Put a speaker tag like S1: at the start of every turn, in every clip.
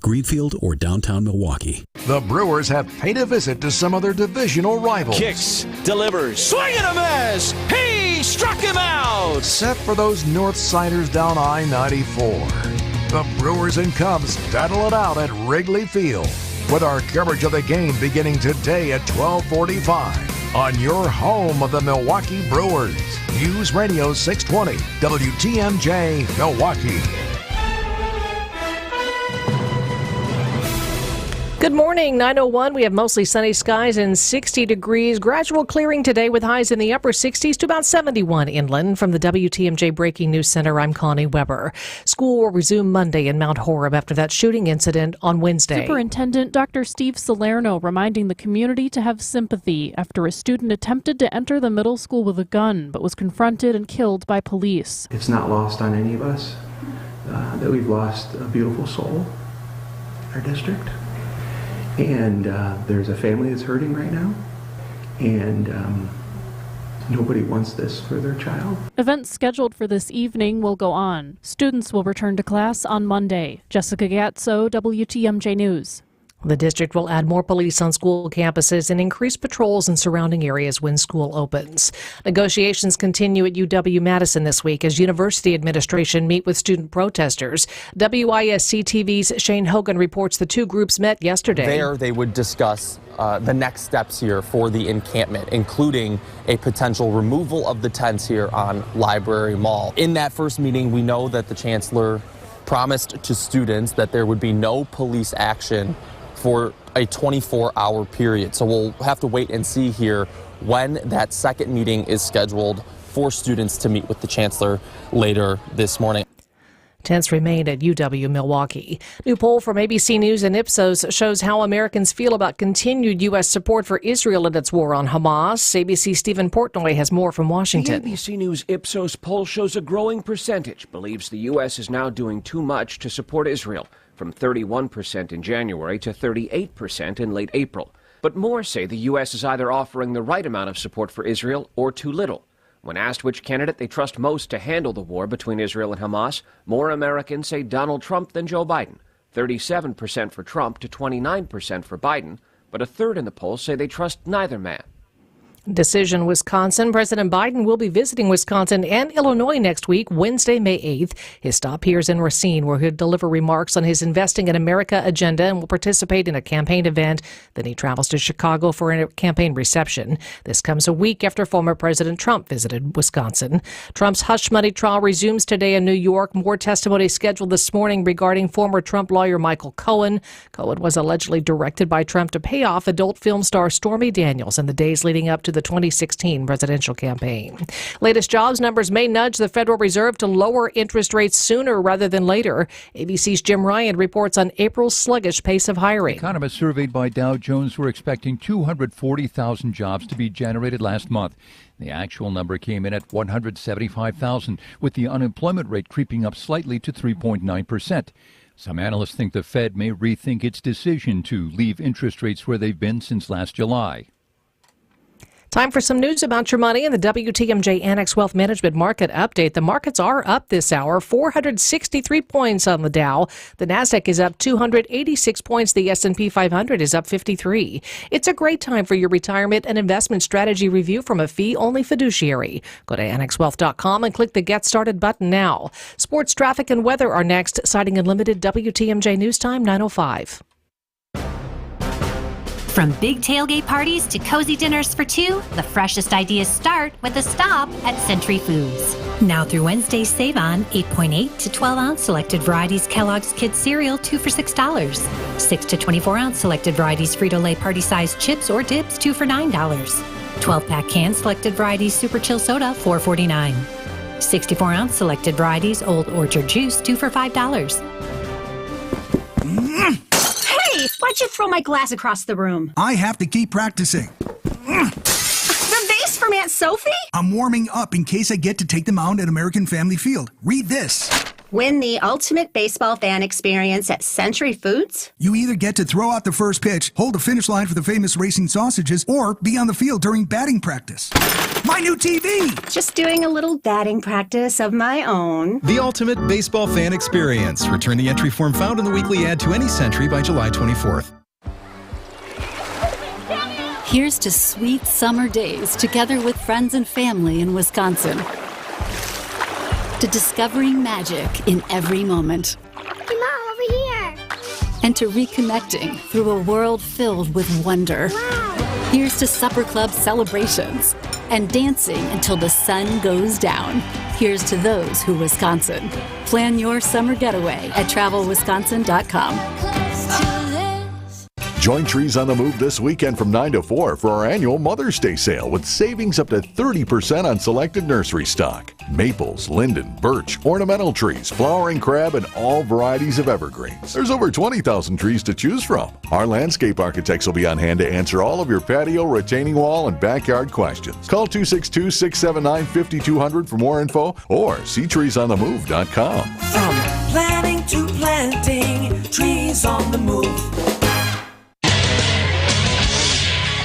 S1: Greenfield, or downtown Milwaukee.
S2: The Brewers have paid a visit to some of their divisional rivals.
S3: Kicks, delivers, swing and a miss! He struck him out!
S2: Except for those North Siders down I-94. The Brewers and Cubs battle it out at Wrigley Field, with our coverage of the game beginning today at 12:45 on your home of the Milwaukee Brewers. News Radio 620 WTMJ Milwaukee.
S4: Good morning, 9:01. We have mostly sunny skies and 60 degrees. Gradual clearing today with highs in the upper 60s to about 71 inland. From the WTMJ Breaking News Center, I'm Connie Weber. School will resume Monday in Mount Horeb after that shooting incident on Wednesday.
S5: Superintendent Dr. Steve Salerno reminding the community to have sympathy after a student attempted to enter the middle school with a gun but was confronted and killed by police.
S6: It's not lost on any of us that we've lost a beautiful soul in our district. And there's a family that's hurting right now, and nobody wants this for their child.
S5: Events scheduled for this evening will go on. Students will return to class on Monday. Jessica Gatso, WTMJ News.
S4: The district will add more police on school campuses and increase patrols in surrounding areas when school opens. Negotiations continue at UW-Madison this week as university administration meet with student protesters. WISC-TV's Shane Hogan reports the two groups met yesterday.
S7: There they would discuss the next steps here for the encampment, including a potential removal of the tents here on Library Mall. In that first meeting, we know that the chancellor promised to students that there would be no police action for a 24-hour period. So we'll have to wait and see here when that second meeting is scheduled for students to meet with the chancellor later this morning.
S4: Tents remained at UW-Milwaukee. New poll from ABC News and Ipsos shows how Americans feel about continued U.S. support for Israel in its war on Hamas. ABC's Stephen Portnoy has more from Washington.
S8: The ABC News Ipsos poll shows a growing percentage believes the U.S. is now doing too much to support Israel, from 31% in January to 38% in late April. But more say the U.S. is either offering the right amount of support for Israel or too little. When asked which candidate they trust most to handle the war between Israel and Hamas, more Americans say Donald Trump than Joe Biden. 37% for Trump to 29% for Biden, but a third in the poll say they trust neither man.
S4: Decision, Wisconsin. President Biden will be visiting Wisconsin and Illinois next week, Wednesday, May 8th. His stop here is in Racine, where he'll deliver remarks on his Investing in America agenda and will participate in a campaign event. Then he travels to Chicago for a campaign reception. This comes a week after former President Trump visited Wisconsin. Trump's hush money trial resumes today in New York. More testimony scheduled this morning regarding former Trump lawyer Michael Cohen. Cohen was allegedly directed by Trump to pay off adult film star Stormy Daniels in the days leading up to the 2016 presidential campaign. Latest jobs numbers may nudge the Federal Reserve to lower interest rates sooner rather than later. ABC's Jim Ryan reports on April's sluggish pace of hiring.
S9: Economists surveyed by Dow Jones were expecting 240,000 jobs to be generated last month. The actual number came in at 175,000, with the unemployment rate creeping up slightly to 3.9%. Some analysts think the Fed may rethink its decision to leave interest rates where they've been since last July.
S4: Time for some news about your money in the WTMJ Annex Wealth Management Market Update. The markets are up this hour, 463 points on the Dow. The Nasdaq is up 286 points. The S&P 500 is up 53. It's a great time for your retirement and investment strategy review from a fee-only fiduciary. Go to annexwealth.com and click the Get Started button now. Sports, traffic, and weather are next. Citing Unlimited WTMJ News Time 9:05.
S10: From big tailgate parties to cozy dinners for two, the freshest ideas start with a stop at Century Foods. Now through Wednesday, save on 8.8 to 12-ounce selected varieties Kellogg's Kids cereal, 2 for $6. 6 to 24-ounce selected varieties Frito-Lay party-sized chips or dips, 2 for $9. 12-pack cans selected varieties Super Chill soda, $4.49. 64-ounce selected varieties Old Orchard juice, 2 for $5.
S11: Hey, why'd you throw my glass across the room?
S12: I have to keep practicing.
S11: The vase from Aunt Sophie?
S12: I'm warming up in case I get to take them out at American Family Field. Read this.
S11: Win the ultimate baseball fan experience at Century Foods?
S12: You either get to throw out the first pitch, hold the finish line for the famous racing sausages, or be on the field during batting practice. My new TV!
S11: Just doing a little batting practice of my own.
S13: The ultimate baseball fan experience. Return the entry form found in the weekly ad to any Century by July 24th.
S14: Here's to sweet summer days together with friends and family in Wisconsin. To discovering magic in every moment.
S15: Hey, Mom, over here!
S14: And to reconnecting through a world filled with wonder.
S15: Wow!
S14: Here's to supper club celebrations and dancing until the sun goes down. Here's to those who Wisconsin. Plan your summer getaway at travelwisconsin.com.
S2: Join Trees on the Move this weekend from 9 to 4 for our annual Mother's Day sale with savings up to 30% on selected nursery stock. Maples, linden, birch, ornamental trees, flowering crab, and all varieties of evergreens. There's over 20,000 trees to choose from. Our landscape architects will be on hand to answer all of your patio, retaining wall, and backyard questions. Call 262-679-5200 for more info or see treesonthemove.com.
S16: From planning to planting, Trees on the Move.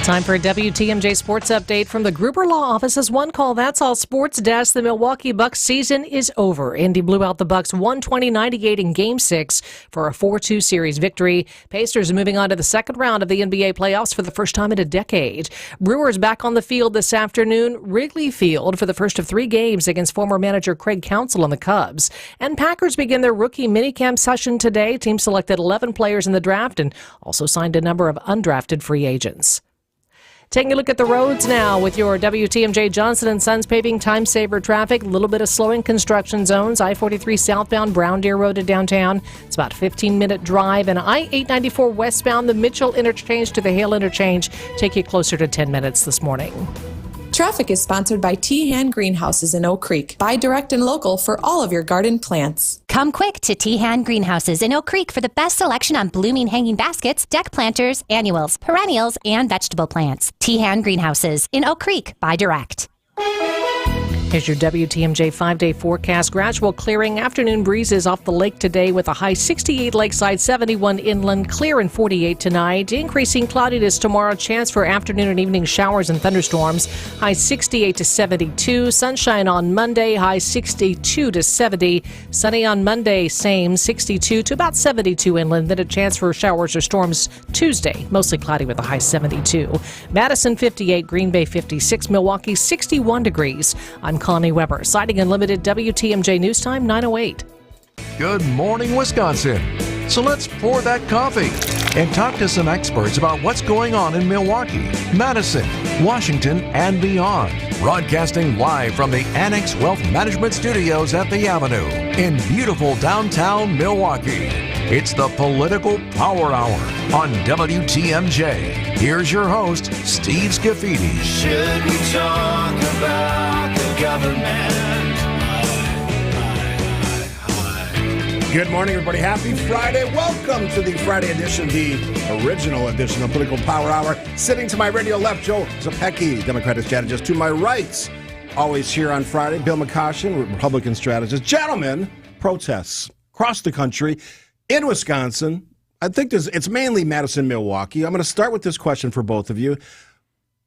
S4: Time for a WTMJ Sports Update from the Gruber Law Office's One Call That's All Sports Desk. The Milwaukee Bucks season is over. Indy blew out the Bucks 120-98 in Game 6 for a 4-2 series victory. Pacers are moving on to the second round of the NBA playoffs for the first time in a decade. Brewers back on the field this afternoon, Wrigley Field, for the first of 3 games against former manager Craig Counsell and the Cubs. And Packers begin their rookie minicamp session today. Team selected 11 players in the draft and also signed a number of undrafted free agents. Taking a look at the roads now with your WTMJ Johnson & Sons paving time saver traffic. A little bit of slowing construction zones. I-43 southbound Brown Deer Road to downtown. It's about a 15-minute drive. And I-894 westbound the Mitchell Interchange to the Hale Interchange take you closer to 10 minutes this morning.
S17: Traffic is sponsored by Tehan Greenhouses in Oak Creek. Buy direct and local for all of your garden plants.
S10: Come quick to Tehan Greenhouses in Oak Creek for the best selection on blooming hanging baskets, deck planters, annuals, perennials, and vegetable plants. Tehan Greenhouses in Oak Creek. Buy direct. Here's your WTMJ 5-day forecast. Gradual clearing, afternoon breezes off the lake today with a high 68 lakeside, 71 inland, clear and 48 tonight. Increasing cloudiness tomorrow, chance for afternoon and evening showers and thunderstorms. High 68 to 72. Sunshine on Monday, high 62 to 70. Sunny on Monday, same 62 to about 72 inland. Then a chance for showers or storms Tuesday, mostly cloudy with a high 72. Madison 58, Green Bay 56, Milwaukee 61 degrees. I'm Connie Weber, Siding Unlimited, WTMJ News Time 9:08.
S2: Good morning, Wisconsin. So let's pour that coffee and talk to some experts about what's going on in Milwaukee, Madison, Washington, and beyond. Broadcasting live from the Annex Wealth Management Studios at the Avenue in beautiful downtown Milwaukee. It's the Political Power Hour on WTMJ. Here's your host, Steve Scafidi.
S16: Should we talk about the government?
S18: Good morning, everybody. Happy Friday. Welcome to the Friday edition, the original edition of Political Power Hour. Sitting to my radio left, Joe Zepecki, Democratic strategist. To my right, always here on Friday, Bill McCoshen, Republican strategist. Gentlemen, protests across the country. In Wisconsin, I think it's mainly Madison, Milwaukee. I'm going to start with this question for both of you.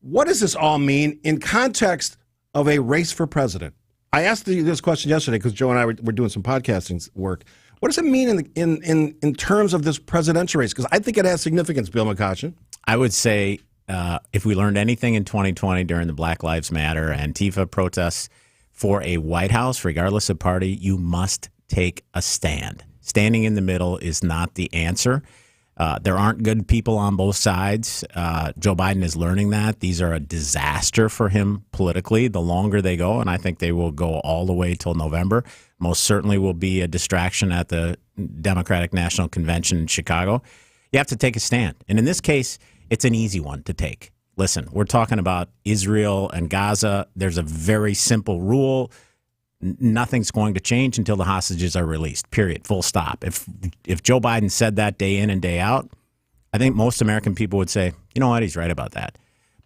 S18: What does this all mean in context of a race for president? I asked this question yesterday because Joe and I were doing some podcasting work. What does it mean in terms of this presidential race? Because I think it has significance, Bill McCoshen.
S19: I would say if we learned anything in 2020 during the Black Lives Matter and Antifa protests for a White House, regardless of party, you must take a stand. Standing in the middle is not the answer. There aren't good people on both sides. Joe Biden is learning that. These are a disaster for him politically the longer they go, and I think they will go all the way till November. Most certainly will be a distraction at the Democratic National Convention in Chicago. You have to take a stand. And in this case, it's an easy one to take. Listen, we're talking about Israel and Gaza. There's a very simple rule. Nothing's going to change until the hostages are released, period, full stop. If Joe Biden said that day in and day out, I think most American people would say, you know what, he's right about that.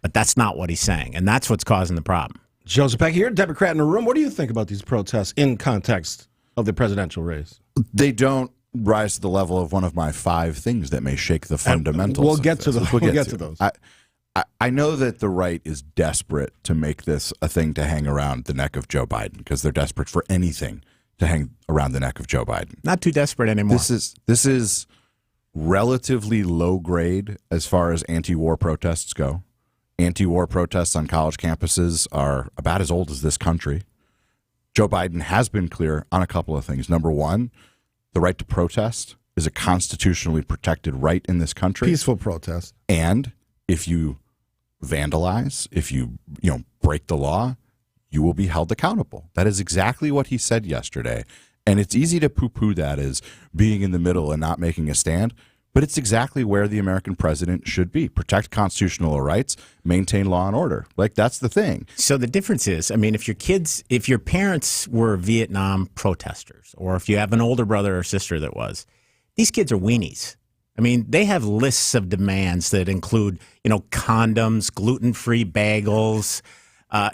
S19: But that's not what he's saying, and that's what's causing the problem.
S18: Joe Zepecki, you're a Democrat in the room. What do you think about these protests in context of the presidential race?
S20: They don't rise to the level of one of my 5 things that may shake the fundamentals.
S18: We'll get to those.
S20: I know that the right is desperate to make this a thing to hang around the neck of Joe Biden because they're desperate for anything to hang around the neck of Joe Biden.
S19: Not too desperate anymore.
S20: This is relatively low grade as far as anti-war protests go. Anti-war protests on college campuses are about as old as this country. Joe Biden has been clear on a couple of things. Number one, the right to protest is a constitutionally protected right in this country.
S18: Peaceful protest.
S20: And if you vandalize, if you break the law, you will be held accountable. That is exactly what he said yesterday. And it's easy to poo-poo that as being in the middle and not making a stand, but it's exactly where the American president should be. Protect constitutional rights, maintain law and order. Like, that's the thing.
S19: So the difference is, I mean, if your parents were Vietnam protesters, or if you have an older brother or sister that was, these kids are weenies. I mean, they have lists of demands that include, condoms, gluten-free bagels.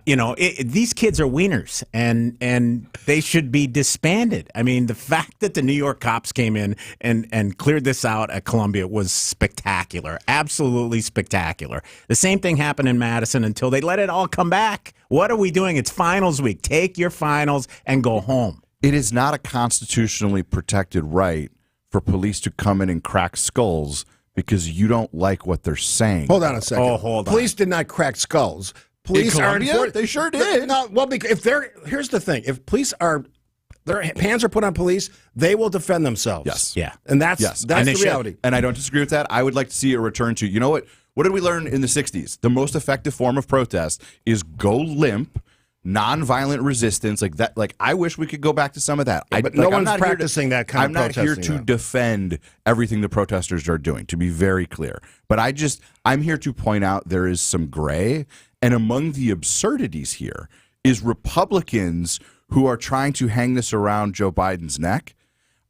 S19: These kids are wieners, and they should be disbanded. I mean, the fact that the New York cops came in and cleared this out at Columbia was spectacular, absolutely spectacular. The same thing happened in Madison until they let it all come back. What are we doing? It's finals week. Take your finals and go home.
S20: It is not a constitutionally protected right for police to come in and crack skulls because you don't like what they're saying.
S18: Hold on a second.
S19: Oh, hold on.
S18: Police did not crack skulls. Police are important.
S20: They sure did.
S18: No, well, because here's the thing: if police are their hands are put on police, they will defend themselves.
S20: Yes,
S19: yeah,
S18: and that's the reality.
S20: And I don't disagree with that. I would like to see a return to, you know what? What did we learn in the '60s? The most effective form of protest is go limp, nonviolent resistance, like that. Like, I wish we could go back to some of that.
S18: But no one's practicing that kind of protesting.
S20: I'm not here to defend everything the protesters are doing, to be very clear. But I'm here to point out there is some gray. And among the absurdities here is Republicans who are trying to hang this around Joe Biden's neck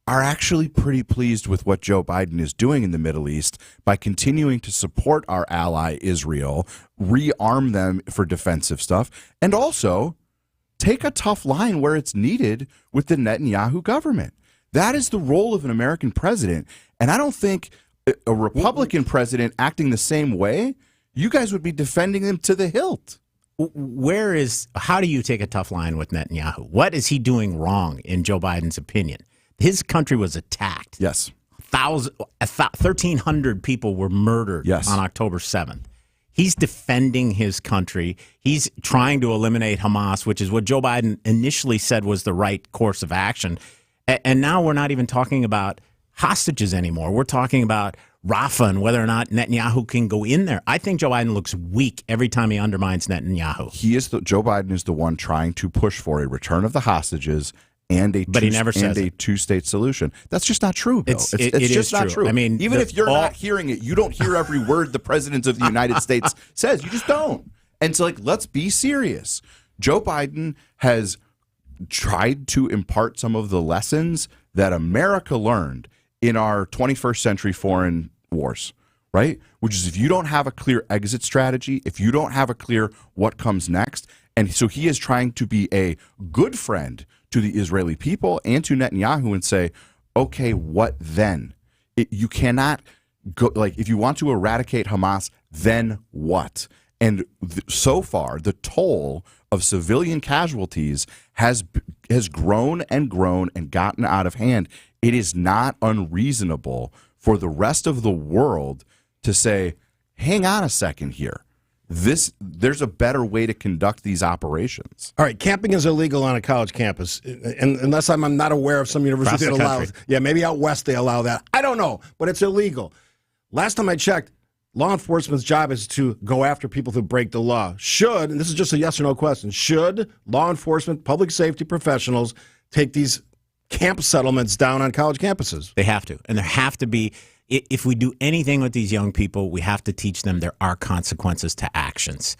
S20: are actually pretty pleased with what Joe Biden is doing in the Middle East by continuing to support our ally Israel, rearm them for defensive stuff, and also take a tough line where it's needed with the Netanyahu government. That is the role of an American president. And I don't think a Republican president acting the same way, you guys would be defending them to the hilt.
S19: How do you take a tough line with Netanyahu? What is he doing wrong in Joe Biden's opinion? His country was attacked.
S20: Yes.
S19: 1,300 people were murdered on October 7th. He's defending his country. He's trying to eliminate Hamas, which is what Joe Biden initially said was the right course of action. And now we're not even talking about hostages anymore. We're talking about Rafah and whether or not Netanyahu can go in there. I think Joe Biden looks weak every time he undermines Netanyahu.
S20: Joe Biden is the one trying to push for a return of the hostages and a two-state solution. That's just not true, Bill. It's just not true.
S19: I mean,
S20: even if you're not hearing it, you don't hear every word the president of the United States says. You just don't. And so, let's be serious. Joe Biden has tried to impart some of the lessons that America learned in our 21st century foreign wars, right? Which is, if you don't have a clear exit strategy, if you don't have a clear what comes next, and so he is trying to be a good friend to the Israeli people and to Netanyahu and say, okay, what then? You cannot go, if you want to eradicate Hamas, then what? And so far, the toll of civilian casualties has grown and grown and gotten out of hand. It is not unreasonable for the rest of the world to say, hang on a second here. There's a better way to conduct these operations.
S18: All right, camping is illegal on a college campus, and unless I'm not aware of some university that allows. Yeah, maybe out west they allow that. I don't know, but it's illegal. Last time I checked, law enforcement's job is to go after people who break the law. And this is just a yes or no question, should law enforcement, public safety professionals take these camp settlements down on college campuses?
S19: They have to. And there have to be, if we do anything with these young people, we have to teach them there are consequences to actions.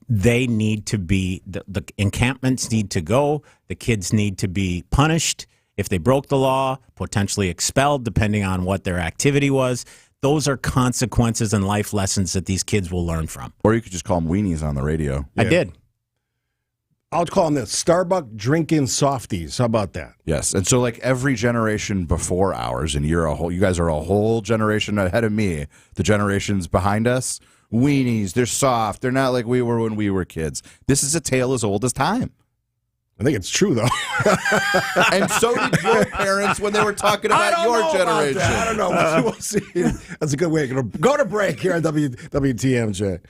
S19: They need to be, the encampments need to go, the kids need to be punished. If they broke the law, potentially expelled, depending on what their activity was. Those are consequences and life lessons that these kids will learn from.
S20: Or you could just call them weenies on the radio.
S19: I did.
S18: I'll call them this, Starbucks drinking softies. How about that?
S20: Yes, and so every generation before ours, and you guys are a whole generation ahead of me, the generations behind us, weenies. They're soft. They're not like we were when we were kids. This is a tale as old as time.
S18: I think it's true, though.
S20: And so did your parents when they were talking about your generation.
S18: I don't know. We'll see. That's a good way. Go to break here on WTMJ.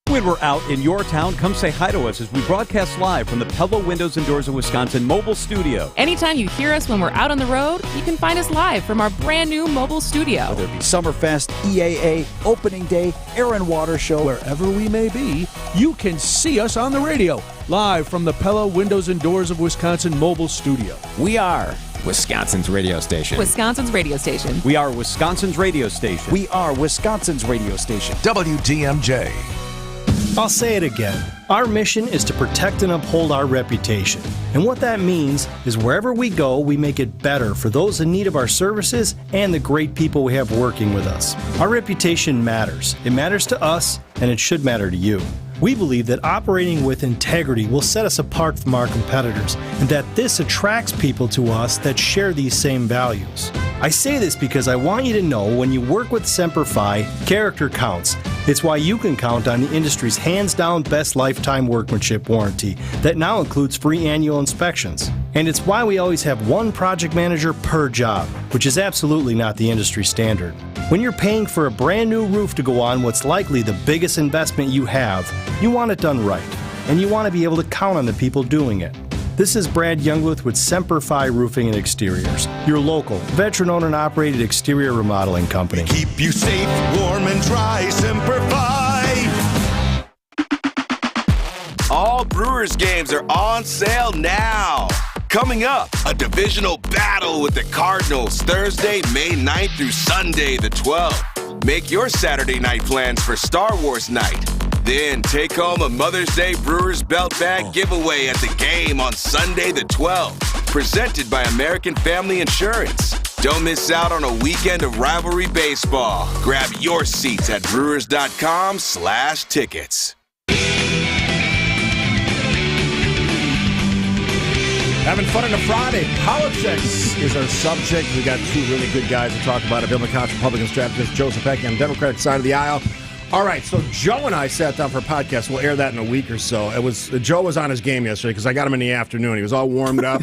S21: When we're out in your town, come say hi to us as we broadcast live from the Pella Windows and Doors of Wisconsin mobile studio.
S22: Anytime you hear us when we're out on the road, you can find us live from our brand new mobile studio.
S3: Whether it be Summerfest, EAA, Opening Day, Air and Water Show, wherever we may be, you can see us on the radio, live from the Pella Windows and Doors of Wisconsin mobile studio.
S23: We are Wisconsin's radio station.
S22: Wisconsin's radio station.
S21: We are Wisconsin's radio station.
S3: We are Wisconsin's radio station.
S2: WTMJ.
S24: I'll say it again. Our mission is to protect and uphold our reputation. And what that means is wherever we go, we make it better for those in need of our services and the great people we have working with us. Our reputation matters. It matters to us, and it should matter to you. We believe that operating with integrity will set us apart from our competitors, and that this attracts people to us that share these same values. I say this because I want you to know when you work with Semper Fi, character counts. It's why you can count on the industry's hands-down best lifetime workmanship warranty that now includes free annual inspections. And it's why we always have one project manager per job, which is absolutely not the industry standard. When you're paying for a brand new roof to go on what's likely the biggest investment you have, you want it done right, and you want to be able to count on the people doing it. This is Brad Youngwith with Semper Fi Roofing and Exteriors, your local, veteran-owned and operated exterior remodeling company.
S25: Keep you safe, warm, and dry, Semper Fi.
S26: All Brewers games are on sale now. Coming up, a divisional battle with the Cardinals Thursday, May 9th through Sunday, the 12th. Make your Saturday night plans for Star Wars night. Then take home a Mother's Day Brewers belt bag giveaway at the game on Sunday the 12th. Presented by American Family Insurance. Don't miss out on a weekend of rivalry baseball. Grab your seats at brewers.com/tickets.
S18: Having fun on a Friday. Politics is our subject. We got two really good guys to talk about it. Bill McCosh, Republican strategist, Joseph Peck on the Democratic side of the aisle. All right, so Joe and I sat down for a podcast. We'll air that in a week or so. Joe was on his game yesterday because I got him in the afternoon. He was all warmed up,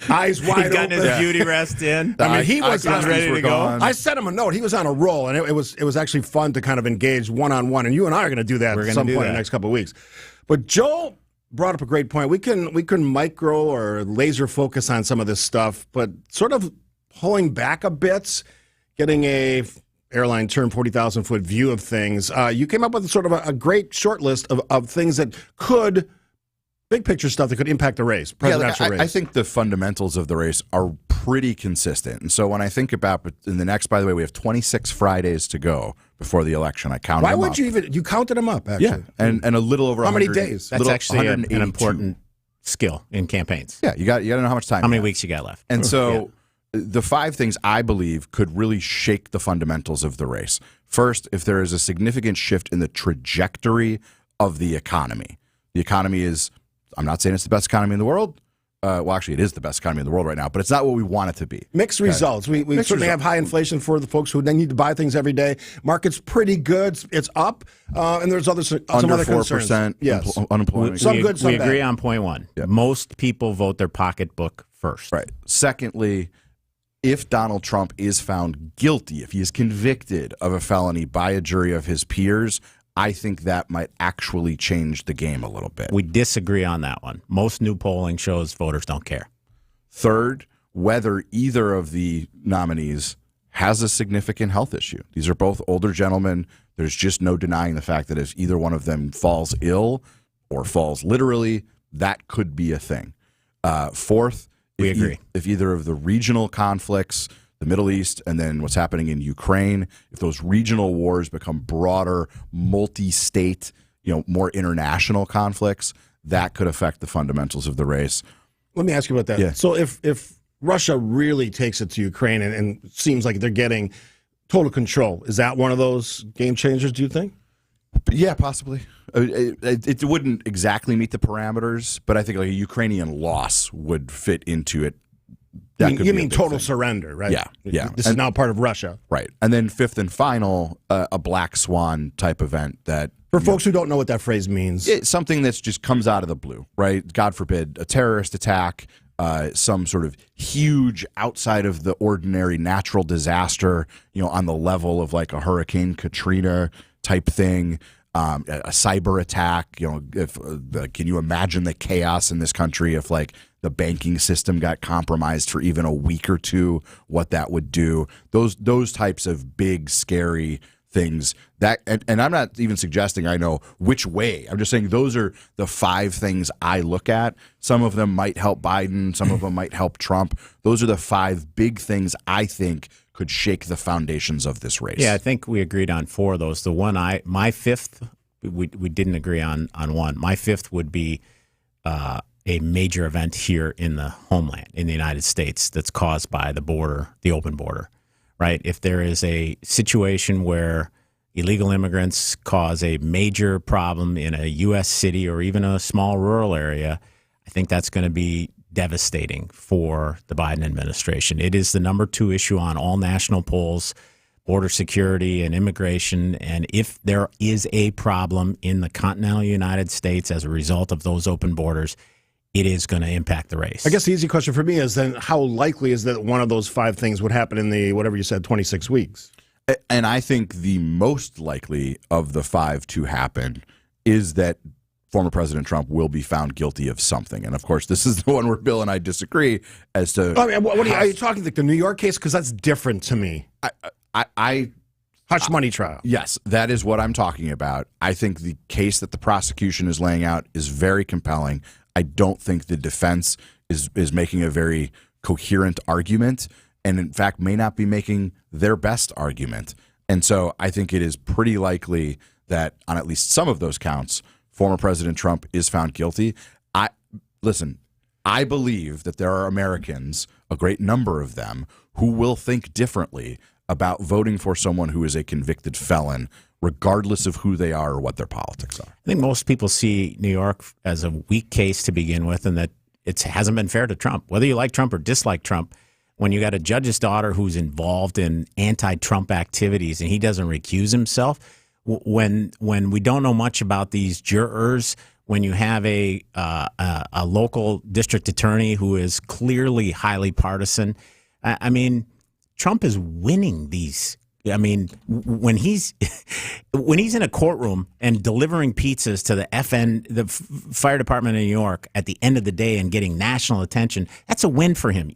S18: eyes wide open.
S19: He's gotten his beauty rest in.
S18: I mean, he was
S19: ready to go.
S18: I sent him a note. He was on a roll, and it was actually fun to kind of engage one-on-one. And you and I are going to do that at some point in the next couple of weeks. But Joe brought up a great point. We can micro or laser focus on some of this stuff, but sort of pulling back a bit, getting a airline term 40,000-foot view of things. You came up with sort of a great short list of things that could, big picture stuff that could impact the race, presidential race.
S20: I think the fundamentals of the race are pretty consistent. And so when I think about in the next, by the way, we have 26 Fridays to go before the election. I counted them up.
S18: Why would you even, you counted them up, actually.
S20: Yeah, and a little over
S18: how
S20: 100.
S18: many days?
S19: That's actually an important skill in campaigns.
S20: Yeah, you got to know how much time.
S19: How many weeks you got left?
S20: And so the five things I believe could really shake the fundamentals of the race. First, if there is a significant shift in the trajectory of the economy. The economy is, I'm not saying it's the best economy in the world. Well, actually, it is the best economy in the world right now, but it's not what we want it to be.
S18: Mixed results. We certainly have high inflation for the folks who then need to buy things every day. Market's pretty good. It's up. And there's some other concerns.
S20: Under 4%
S18: yes.
S20: unemployment.
S18: Some good, some
S19: bad. We agree
S18: bad.
S19: on point one.
S20: Yeah.
S19: Most people vote their pocketbook first.
S20: Right. Secondly, if Donald Trump is found guilty, if he is convicted of a felony by a jury of his peers, I think that might actually change the game a little bit.
S19: We disagree on that one. Most new polling shows voters don't care.
S20: Third, whether either of the nominees has a significant health issue. These are both older gentlemen. There's just no denying the fact that if either one of them falls ill or falls literally, that could be a thing. Fourth,
S19: we agree.
S20: If either of the regional conflicts, the Middle East, and then what's happening in Ukraine, if those regional wars become broader, multi-state, more international conflicts, that could affect the fundamentals of the race.
S18: Let me ask you about that.
S20: Yeah.
S18: So if Russia really takes it to Ukraine and seems like they're getting total control, is that one of those game changers, do you think?
S20: Yeah, possibly. It wouldn't exactly meet the parameters, but I think like a Ukrainian loss would fit into it
S18: You mean total surrender, right?
S20: Yeah.
S18: This is now part of Russia.
S20: Right. And then fifth and final, a black swan type event that...
S18: For folks who don't know what that phrase means.
S20: It's something that just comes out of the blue, right? God forbid, a terrorist attack, some sort of huge outside of the ordinary natural disaster, on the level of like a Hurricane Katrina type thing, a cyber attack. Can you imagine the chaos in this country if like the banking system got compromised for even a week or two? What that would do? Those types of big, scary things that, and I'm not even suggesting I know which way. I'm just saying those are the 5 things I look at. Some of them might help Biden. Some of them might help Trump. Those are the 5 big things I think could shake the foundations of this race.
S19: Yeah, I think we agreed on 4 of those. The one my fifth, we didn't agree on one. My fifth would be a major event here in the homeland, in the United States, that's caused by the border, the open border, right? If there is a situation where illegal immigrants cause a major problem in a U.S. city or even a small rural area, I think that's going to be devastating for the Biden administration. It is the number 2 issue on all national polls, border security and immigration. And if there is a problem in the continental United States as a result of those open borders, it is going to impact the race.
S18: I guess the easy question for me is then how likely is that one of those 5 things would happen in the, whatever you said, 26 weeks?
S20: And I think the most likely of the 5 to happen is that former President Trump will be found guilty of something. And, of course, this is the one where Bill and I disagree as to...
S18: are you talking like the New York case? Because that's different to me. Hush money trial.
S20: Yes, that is what I'm talking about. I think the case that the prosecution is laying out is very compelling. I don't think the defense is making a very coherent argument, and in fact may not be making their best argument. And so I think it is pretty likely that on at least some of those counts, former President Trump is found guilty. I believe that there are Americans, a great number of them, who will think differently about voting for someone who is a convicted felon, regardless of who they are or what their politics are.
S19: I think most people see New York as a weak case to begin with, and that it hasn't been fair to Trump. Whether you like Trump or dislike Trump, when you got a judge's daughter who's involved in anti-Trump activities and he doesn't recuse himself, when we don't know much about these jurors, when you have a local district attorney who is clearly highly partisan, I mean, Trump is winning these. I mean, when he's in a courtroom and delivering pizzas to the fire department in New York at the end of the day and getting national attention, that's a win for him.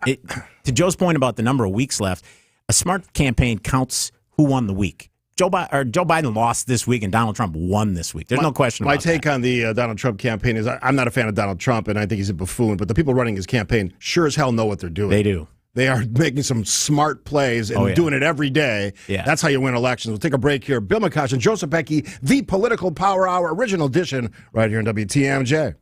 S19: To Joe's point about the number of weeks left, a smart campaign counts who won the week. Joe Biden lost this week and Donald Trump won this week. There's no question about that.
S18: My take on the Donald Trump campaign is I'm not a fan of Donald Trump, and I think he's a buffoon, but the people running his campaign sure as hell know what they're doing.
S19: They do.
S18: They are making some smart plays and doing it every day.
S19: Yeah.
S18: That's how you win elections. We'll take a break here. Bill McCosh and Joseph Becky, the Political Power Hour, original edition, right here on WTMJ.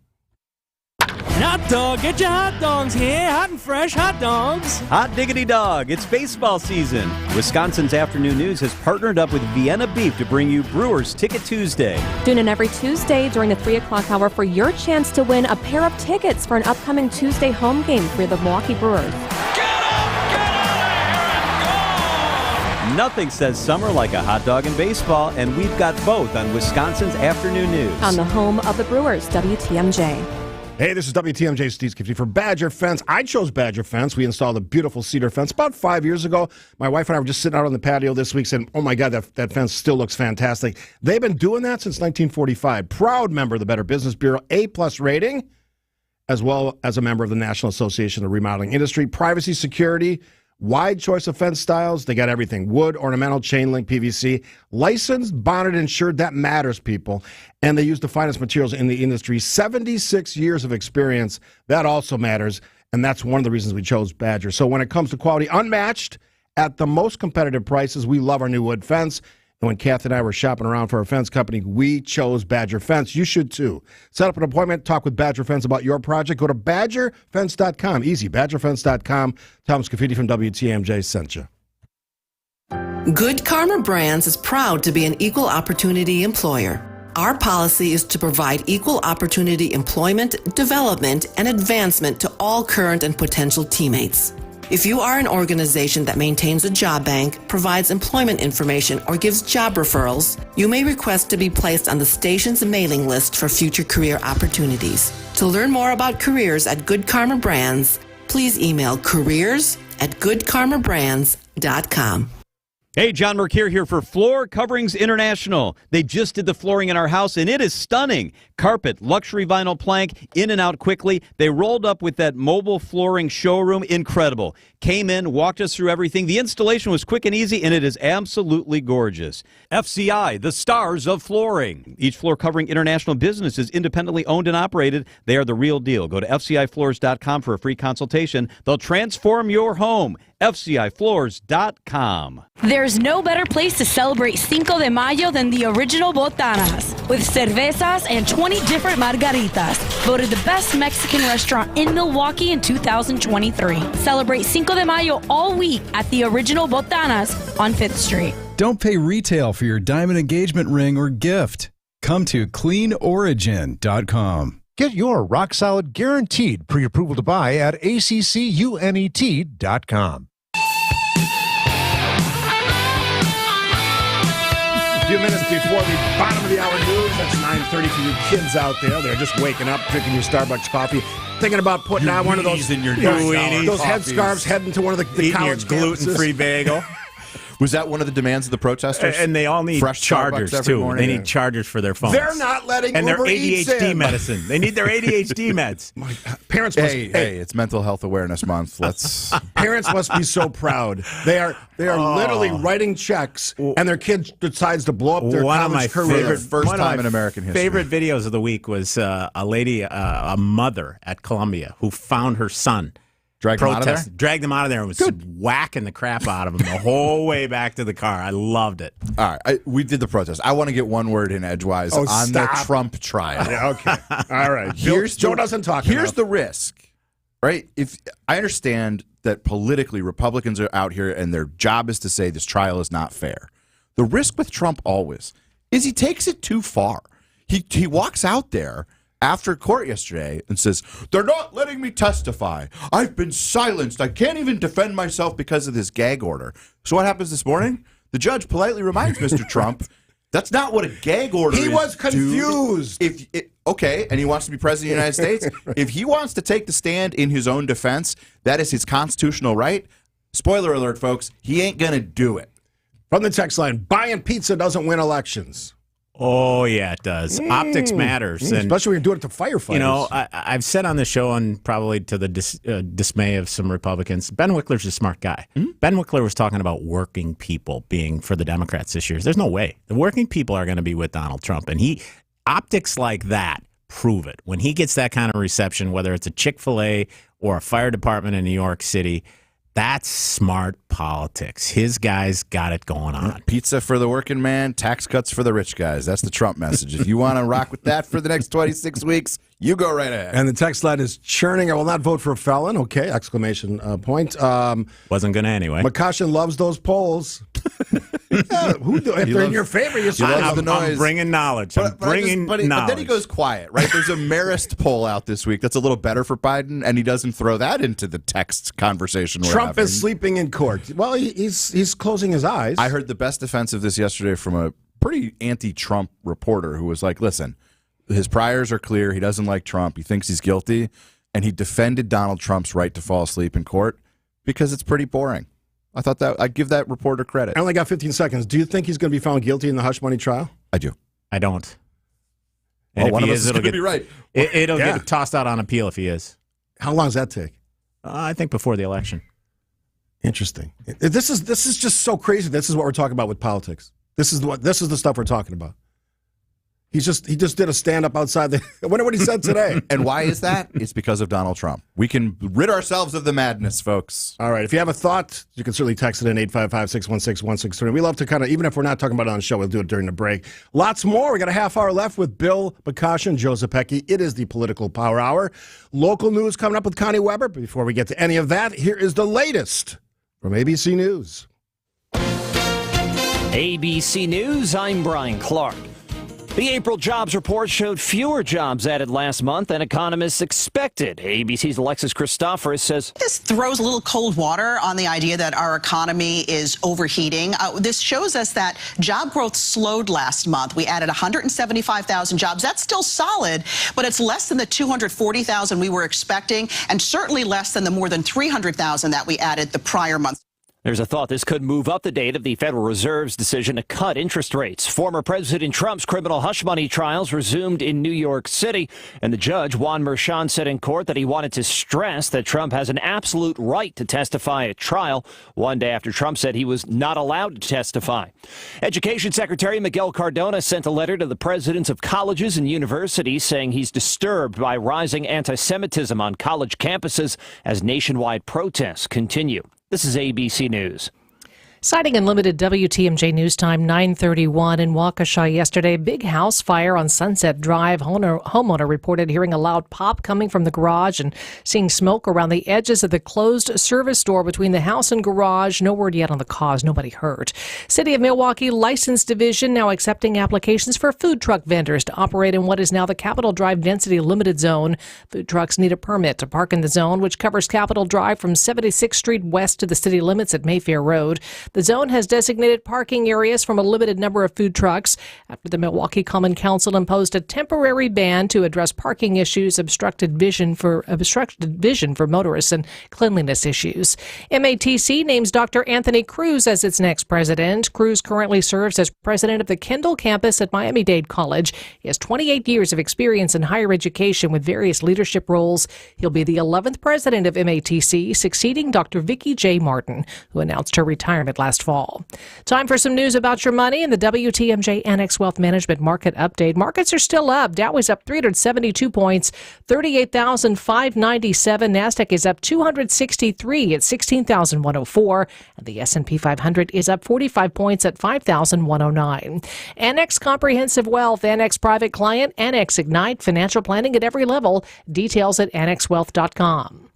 S1: Hot dog, get your hot dogs here. Hot and fresh hot dogs.
S21: Hot diggity dog, it's baseball season. Wisconsin's Afternoon News has partnered up with Vienna Beef to bring you Brewers Ticket Tuesday.
S5: Tune in every Tuesday during the 3 o'clock hour for your chance to win a pair of tickets for an upcoming Tuesday home game for the Milwaukee Brewers.
S21: Nothing says summer like a hot dog in baseball, and we've got both on Wisconsin's Afternoon News.
S5: On the home of the Brewers, WTMJ.
S18: Hey, this is WTMJ Steve Skifty for Badger Fence. I chose Badger Fence. We installed a beautiful cedar fence about 5 years ago. My wife and I were just sitting out on the patio this week saying, oh my God, that fence still looks fantastic. They've been doing that since 1945. Proud member of the Better Business Bureau, A+ rating, as well as a member of the National Association of the Remodeling Industry. Privacy, security, wide choice of fence styles. They got everything. Wood, ornamental, chain link, PVC. Licensed, bonded, insured. That matters, people. And they use the finest materials in the industry. 76 years of experience. That also matters. And that's one of the reasons we chose Badger. So when it comes to quality, unmatched at the most competitive prices, we love our new wood fence. And when Kath and I were shopping around for our fence company, we chose Badger Fence. You should too. Set up an appointment, talk with Badger Fence about your project. Go to badgerfence.com. Easy, badgerfence.com. Tom Scafidi from WTMJ sent you.
S6: Good Karma Brands is proud to be an equal opportunity employer. Our policy is to provide equal opportunity employment, development, and advancement to all current and potential teammates. If you are an organization that maintains a job bank, provides employment information, or gives job referrals, you may request to be placed on the station's mailing list for future career opportunities. To learn more about careers at Good Karma Brands, please email careers@goodkarmabrands.com.
S21: Hey, John Mercure here for Floor Coverings International. They just did the flooring in our house, and it is stunning. Carpet, luxury vinyl plank, in and out quickly. They rolled up with that mobile flooring showroom. Incredible. Came in, walked us through everything. The installation was quick and easy, and it is absolutely gorgeous. FCI, the stars of flooring. Each Floor Covering International business is independently owned and operated. They are the real deal. Go to FCIfloors.com for a free consultation. They'll transform your home. FCIfloors.com.
S7: There's no better place to celebrate Cinco de Mayo than the original Botanas, with cervezas and 20 different margaritas. Voted the best Mexican restaurant in Milwaukee in 2023. Celebrate Cinco de Mayo all week at the original Botanas on 5th Street.
S8: Don't pay retail for your diamond engagement ring or gift. Come to cleanorigin.com.
S9: Get your rock-solid guaranteed pre-approval to buy at ACCUNET.com.
S18: A few minutes before the bottom of the hour news. That's 9:30 for you kids out there. They're just waking up, drinking your Starbucks coffee, thinking about putting on one of those
S19: in your
S18: those headscarves, heading to one of the college
S19: gluten-free bagel.
S20: Was that one of the demands of the protesters?
S19: And they all need
S20: fresh
S19: chargers, too.
S20: Morning.
S19: They need chargers for their phones.
S18: They're not letting
S19: and
S18: Uber
S19: their
S18: Eats
S19: ADHD
S18: in.
S19: medicine. They need their ADHD meds.
S18: Parents must,
S20: hey, it's Mental Health Awareness Month.
S18: Parents must be so proud. They are literally writing checks, and their kid decides to blow up their college career.
S20: First time in American history.
S19: Favorite videos of the week was a lady, a mother at Columbia, who found her son.
S20: Dragged him
S19: out of there and was whacking the crap out of him the whole way back to the car. I loved it.
S20: All right, we did the protest. I want to get one word in edgewise on the Trump trial.
S18: Yeah, okay. All right. Joe doesn't talk
S20: Here's
S18: enough.
S20: the risk, right? If I understand that politically Republicans are out here and their job is to say this trial is not fair. The risk with Trump always is he takes it too far. He walks out there after court yesterday and says, they're not letting me testify. I've been silenced. I can't even defend myself because of this gag order. So what happens this morning? The judge politely reminds Mr. Trump, that's not what a gag order is.
S18: He was confused.
S20: Okay, and he wants to be president of the United States. If he wants to take the stand in his own defense, that is his constitutional right. Spoiler alert, folks, he ain't going to do it.
S18: From the text line, buying pizza doesn't win elections.
S19: Oh, yeah, it does. Optics matters. And,
S18: especially when you're doing it to firefighters.
S19: You know, I've said on the show, and probably to the dismay of some Republicans, Ben Wickler's a smart guy. Ben Wickler was talking about working people being for the Democrats this year. There's no way. The working people are going to be with Donald Trump. And optics like that prove it. When he gets that kind of reception, whether it's a Chick-fil-A or a fire department in New York City, that's smart politics. His guys got it going on.
S20: Pizza for the working man, tax cuts for the rich guys. That's the Trump message. If you want to rock with that for the next 26 weeks, you go right ahead.
S18: And the text line is churning. I will not vote for a felon. Okay, exclamation point.
S19: Wasn't going to anyway.
S18: McCutcheon loves those polls. If they're in your favor, you
S20: love the noise.
S19: I'm bringing knowledge.
S20: But
S19: knowledge.
S20: then he goes quiet, right? There's a Marist poll out this week that's a little better for Biden, and he doesn't throw that into the text conversation.
S18: Trump is sleeping in court. Well, he's closing his eyes.
S20: I heard the best defense of this yesterday from a pretty anti-Trump reporter who was like, listen, his priors are clear. He doesn't like Trump. He thinks he's guilty. And he defended Donald Trump's right to fall asleep in court because it's pretty boring. I thought that I'd give that reporter credit.
S18: I only got 15 seconds. Do you think he's going to be found guilty in the hush money trial?
S20: I do.
S19: I don't.
S20: And one of us is going to be right.
S19: It'll get tossed out on appeal if he is.
S18: How long does that take?
S19: I think before the election.
S18: Interesting. This is just so crazy. This is what we're talking about with politics. This is the stuff we're talking about. He just did a stand-up outside. I wonder what he said today.
S20: And why is that? It's because of Donald Trump. We can rid ourselves of the madness, folks.
S18: All right. If you have a thought, you can certainly text it in 855-616-1620. We love to kind of, even if we're not talking about it on the show, we'll do it during the break. Lots more. We got a half hour left with Bill Bakash and Joe Zepecki. It is the Political Power Hour. Local news coming up with Connie Weber. But before we get to any of that, here is the latest from ABC News.
S11: ABC News, I'm Brian Clark.
S4: The April jobs report showed fewer jobs added last month than economists expected. ABC's Alexis Christoforous says
S11: this throws a little cold water on the idea that our economy is overheating. This shows us that job growth slowed last month. We added 175,000 jobs. That's still solid, but it's less than the 240,000 we were expecting, and certainly less than the more than 300,000 that we added the prior month.
S4: There's a thought this could move up the date of the Federal Reserve's decision to cut interest rates. Former President Trump's criminal hush money trials resumed in New York City, and the judge, Juan Merchan, said in court that he wanted to stress that Trump has an absolute right to testify at trial, one day after Trump said he was not allowed to testify. Education Secretary Miguel Cardona sent a letter to the presidents of colleges and universities saying he's disturbed by rising anti-Semitism on college campuses as nationwide protests continue. This is ABC News.
S12: Citing unlimited WTMJ News Time 9:31 in Waukesha yesterday, big house fire on Sunset Drive. Homeowner reported hearing a loud pop coming from the garage and seeing smoke around the edges of the closed service door between the house and garage. No word yet on the cause. Nobody hurt. City of Milwaukee License Division now accepting applications for food truck vendors to operate in what is now the Capitol Drive Density Limited Zone. Food trucks need a permit to park in the zone, which covers Capitol Drive from 76th Street west to the city limits at Mayfair Road. The zone has designated parking areas from a limited number of food trucks after the Milwaukee Common Council imposed a temporary ban to address parking issues, obstructed vision for motorists, and cleanliness issues. MATC names Dr. Anthony Cruz as its next president. Cruz currently serves as president of the Kendall campus at Miami-Dade College. He has 28 years of experience in higher education with various leadership roles. He'll be the 11th president of MATC, succeeding Dr. Vicki J. Martin, who announced her retirement last fall. Time for some news about your money in the WTMJ Annex Wealth Management Market Update. Markets are still up. Dow is up 372 points, 38,597. NASDAQ is up 263 at 16,104. And the S&P 500 is up 45 points at 5,109. Annex Comprehensive Wealth, Annex Private Client, Annex Ignite, financial planning at every level. Details at annexwealth.com.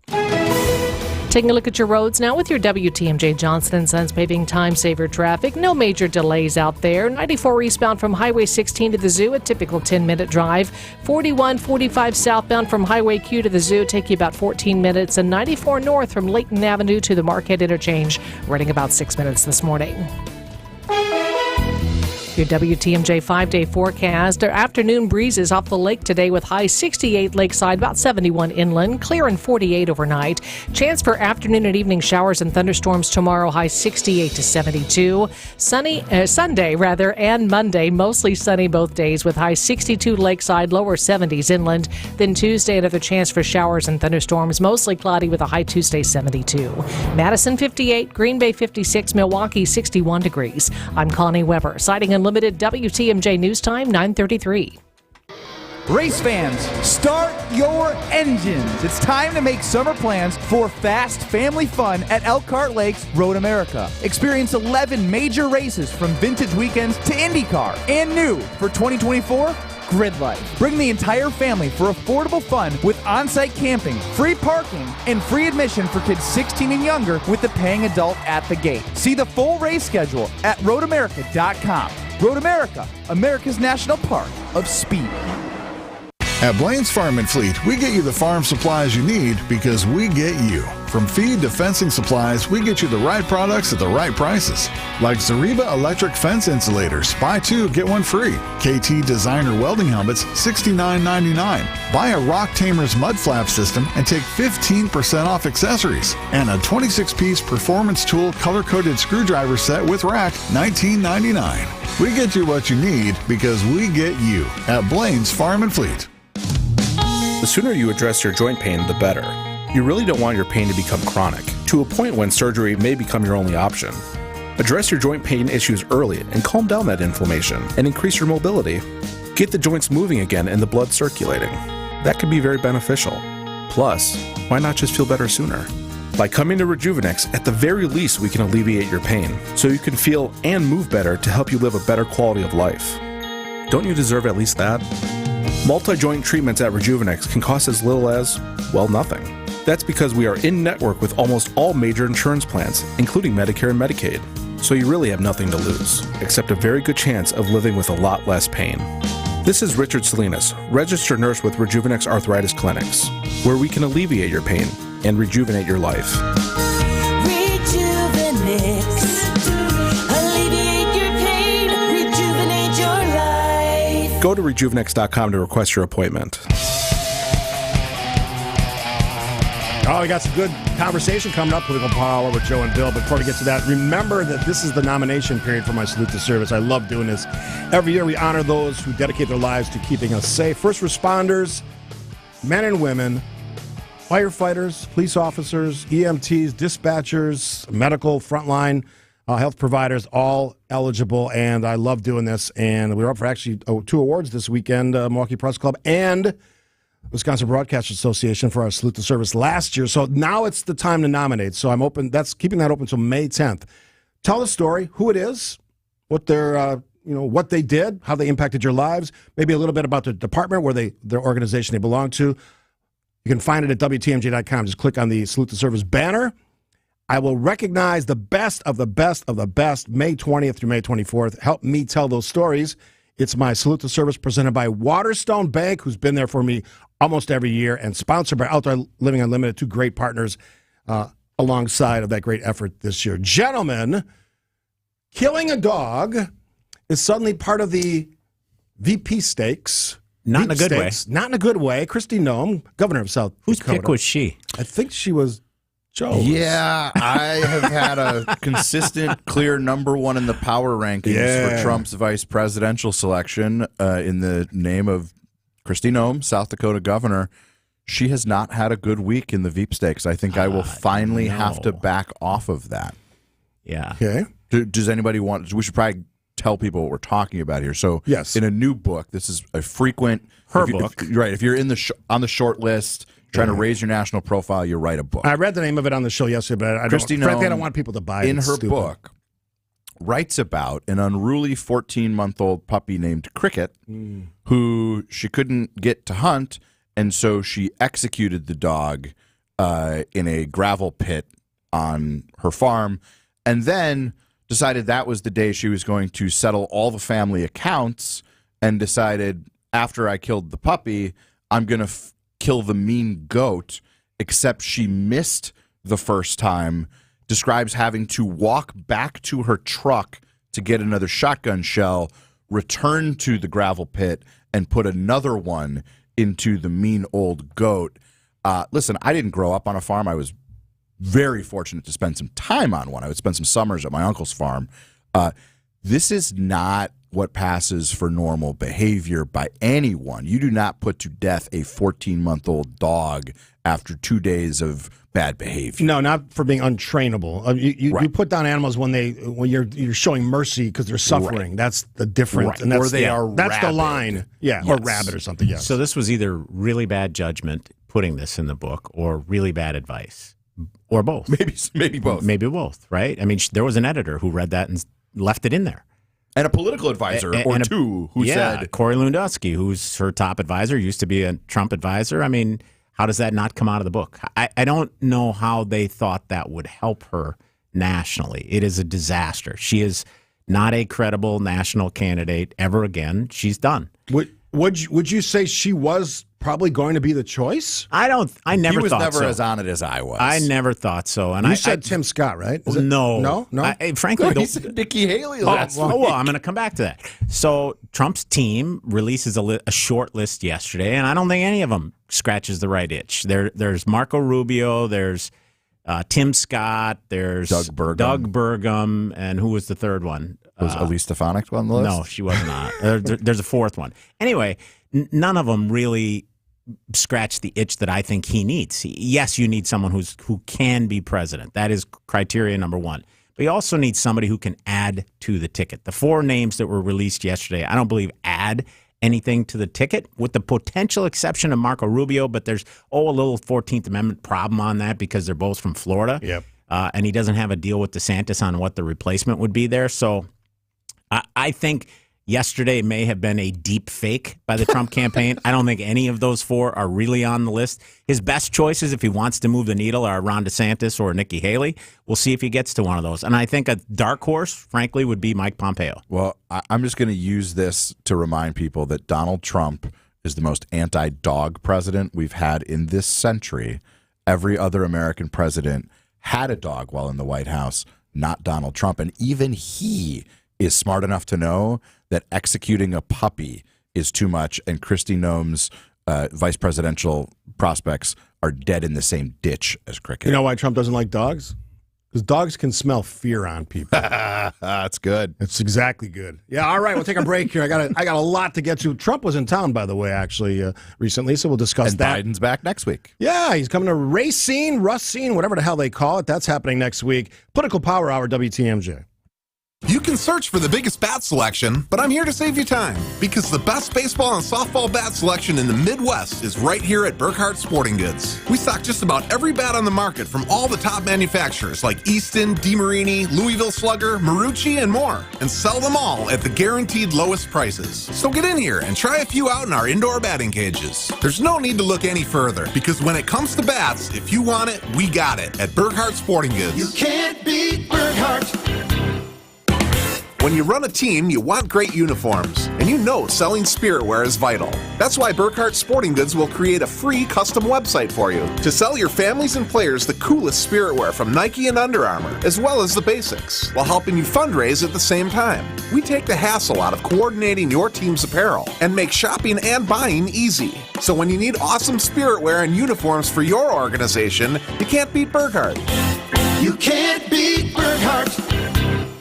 S12: Taking a look at your roads now with your WTMJ Johnson & Sons paving time saver traffic. No major delays out there. 94 eastbound from Highway 16 to the Zoo, a typical 10-minute drive. 41-45 southbound from Highway Q to the Zoo take you about 14 minutes. And 94 north from Layton Avenue to the Marquette Interchange, running about 6 minutes this morning. Your WTMJ 5-day forecast. Afternoon breezes off the lake today with high 68 lakeside, about 71 inland, clear and 48 overnight. Chance for afternoon and evening showers and thunderstorms tomorrow, high 68 to 72. Sunday and Monday, mostly sunny both days with high 62 lakeside, lower 70s inland. Then Tuesday, another chance for showers and thunderstorms, mostly cloudy with a high Tuesday 72. Madison 58, Green Bay 56, Milwaukee 61 degrees. I'm Connie Weber, citing unlimited WTMJ News Time 9:33.
S13: Race fans, start your engines. It's time to make summer plans for fast family fun at Elkhart Lakes Road America. Experience 11 major races from vintage weekends to IndyCar. And new for 2024, Grid Life. Bring the entire family for affordable fun with on-site camping, free parking, and free admission for kids 16 and younger with the paying adult at the gate. See the full race schedule at roadamerica.com. Road America, America's National Park of Speed.
S14: At Blaine's Farm and Fleet, we get you the farm supplies you need because we get you. From feed to fencing supplies, we get you the right products at the right prices. Like Zariba electric fence insulators, buy two, get one free. KT designer welding helmets, $69.99. Buy a Rock Tamers mud flap system and take 15% off accessories. And a 26-piece performance tool color-coded screwdriver set with rack, $19.99. We get you what you need because we get you at Blaine's Farm and Fleet.
S15: The sooner you address your joint pain, the better. You really don't want your pain to become chronic, to a point when surgery may become your only option. Address your joint pain issues early and calm down that inflammation and increase your mobility. Get the joints moving again and the blood circulating. That can be very beneficial. Plus, why not just feel better sooner? By coming to Rejuvenex, at the very least we can alleviate your pain, so you can feel and move better to help you live a better quality of life. Don't you deserve at least that? Multi-joint treatments at Rejuvenex can cost as little as, well, nothing. That's because we are in network with almost all major insurance plans, including Medicare and Medicaid. So you really have nothing to lose, except a very good chance of living with a lot less pain. This is Richard Salinas, registered nurse with Rejuvenex Arthritis Clinics, where we can alleviate your pain and rejuvenate your life.
S3: Alleviate your pain, rejuvenate your life.
S15: Go to rejuvenex.com to request your appointment.
S18: Oh, we got some good conversation coming up. Political Power Hour with Joe and Bill. But before we get to that, remember that this is the nomination period for my Salute to Service. I love doing this. Every year we honor those who dedicate their lives to keeping us safe. First responders, men and women, firefighters, police officers, EMTs, dispatchers, medical, frontline, health providers, all eligible. And I love doing this. And we were up for actually 2 awards this weekend, Milwaukee Press Club and Wisconsin Broadcasters Association for our Salute to Service last year. So now it's the time to nominate. So I'm open. That's keeping that open until May 10th. Tell the story, who it is, what their what they did, how they impacted your lives, maybe a little bit about the department where their organization they belong to. You can find it at WTMJ.com. Just click on the Salute to Service banner. I will recognize the best of the best of the best May 20th through May 24th. Help me tell those stories. It's my Salute to Service presented by Waterstone Bank, who's been there for me almost every year, and sponsored by Outdoor Living Unlimited, 2 great partners alongside of that great effort this year. Gentlemen, killing a dog is suddenly part of the VP stakes.
S19: Not in a good way.
S18: Not in a good way. Kristi Noem, governor of South
S19: Whose
S18: Dakota.
S19: pick was she?
S18: I think she was Joe's.
S20: Yeah, I have had a consistent, clear number 1 in the power rankings for Trump's vice presidential selection in the name of Kristi Noem, South Dakota governor. She has not had a good week in the Veep Stakes. I think I will finally have to back off of that.
S19: Yeah.
S18: Okay.
S20: Does anybody want? We should probably tell people what we're talking about here. So,
S18: yes,
S20: in a new book, this is a frequent
S19: book.
S20: Right. If you're in the on the short list, trying to raise your national profile, you write a book.
S18: I read the name of it on the show yesterday, but
S20: Kristi Noem,
S18: frankly, I don't want people to buy it.
S20: In her book, writes about an unruly 14-month-old puppy named Cricket, who she couldn't get to hunt, and so she executed the dog in a gravel pit on her farm, and then decided that was the day she was going to settle all the family accounts, and decided, after I killed the puppy, I'm going to kill the mean goat, except she missed the first time. Describes having to walk back to her truck to get another shotgun shell, return to the gravel pit, and put another one into the mean old goat. Listen, I didn't grow up on a farm. I was very fortunate to spend some time on one. I would spend some summers at my uncle's farm. This is not what passes for normal behavior by anyone. You do not put to death a 14-month-old dog after 2 days of bad behavior.
S18: No, not for being untrainable. You put down animals when you're showing mercy because they're suffering. Right. That's the difference.
S20: Right.
S18: And that's,
S20: or they are
S18: that's
S20: rabid.
S18: The line. Yeah, yes. Or rabbit or something. Yes.
S19: So this was either really bad judgment putting this in the book, or really bad advice, or both.
S20: Maybe both.
S19: Maybe both. Right? I mean, there was an editor who read that and left it in there.
S20: And a political advisor or two who said...
S19: Corey Lewandowski, who's her top advisor, used to be a Trump advisor. I mean, how does that not come out of the book? I don't know how they thought that would help her nationally. It is a disaster. She is not a credible national candidate ever again. She's done.
S18: Would you say she was probably going to be the choice?
S19: I never thought so.
S20: He was never as on it as I was.
S19: I never thought so. And
S18: you said Tim Scott, right?
S19: No. Frankly,
S20: he said Nikki Haley last
S19: week.
S20: Well,
S19: I'm going to come back to that. So Trump's team releases a short list yesterday, and I don't think any of them scratches the right itch. There's Marco Rubio, there's Tim Scott, there's
S20: Doug
S19: Burgum, and who was the third one?
S20: Was Elise Stefanik on the list?
S19: No, she was not. There's a fourth one. Anyway, none of them really scratch the itch that I think he needs. Yes, you need someone who can be president. That is criteria number one. But you also need somebody who can add to the ticket. The 4 names that were released yesterday, I don't believe add anything to the ticket, with the potential exception of Marco Rubio. But there's a little 14th Amendment problem on that because they're both from Florida.
S18: Yep.
S19: And he doesn't have a deal with DeSantis on what the replacement would be there. So I think Yesterday may have been a deep fake by the Trump campaign. I don't think any of those four are really on the list. His best choices, if he wants to move the needle, are Ron DeSantis or Nikki Haley. We'll see if he gets to one of those. And I think a dark horse, frankly, would be Mike Pompeo.
S20: Well, I'm just going to use this to remind people that Donald Trump is the most anti-dog president we've had in this century. Every other American president had a dog while in the White House, not Donald Trump. And even he is smart enough to know that executing a puppy is too much, and Kristi Noem's vice presidential prospects are dead in the same ditch as cricket.
S18: You know why Trump doesn't like dogs? Because dogs can smell fear on people.
S20: That's good.
S18: It's exactly good. Yeah, all right, we'll take a break here. I got a lot to get to. Trump was in town, by the way, actually, recently, so we'll discuss
S20: and
S18: that.
S20: Biden's back next week.
S18: Yeah, he's coming to Racine, whatever the hell they call it. That's happening next week. Political Power Hour, WTMJ.
S2: You can search for the biggest bat selection, but I'm here to save you time because the best baseball and softball bat selection in the Midwest is right here at Burkhardt Sporting Goods. We stock just about every bat on the market from all the top manufacturers like Easton, DeMarini, Louisville Slugger, Marucci, and more, and sell them all at the guaranteed lowest prices. So get in here and try a few out in our indoor batting cages. There's no need to look any further because when it comes to bats, if you want it, we got it at Burkhardt Sporting Goods.
S25: You can't beat Burkhardt.
S2: When you run a team, you want great uniforms, and you know selling spiritware is vital. That's why Burkhardt Sporting Goods will create a free custom website for you to sell your families and players the coolest spiritwear from Nike and Under Armour, as well as the basics, while helping you fundraise at the same time. We take the hassle out of coordinating your team's apparel and make shopping and buying easy. So when you need awesome spiritwear and uniforms for your organization, you can't beat Burkhardt.
S25: You can't beat Burkhardt.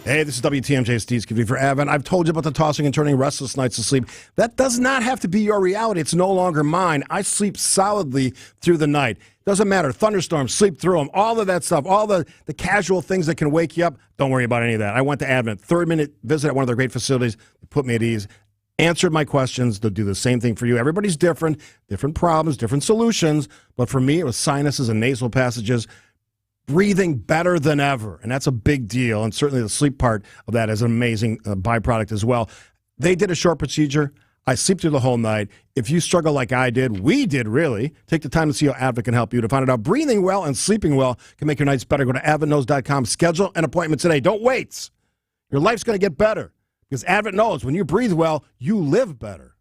S18: Hey, this is WTMJ Steve Skivvy for Evan. I've told you about the tossing and turning, restless nights of sleep. That does not have to be your reality. It's no longer mine. I sleep solidly through the night. Doesn't matter. Thunderstorms, sleep through them. All of that stuff, all the casual things that can wake you up. Don't worry about any of that. I went to Advent, 30-minute visit at one of their great facilities. They put me at ease, answered my questions. They'll do the same thing for you. Everybody's different problems, different solutions. But for me, it was sinuses and nasal passages. Breathing better than ever, and that's a big deal, and certainly the sleep part of that is an amazing byproduct as well. They did a short procedure. I sleep through the whole night. If you struggle like I did, we did really, take the time to see how Advent can help you. To find out breathing well and sleeping well can make your nights better, go to adventknows.com. Schedule an appointment today. Don't wait. Your life's going to get better because Advent knows when you breathe well, you live better.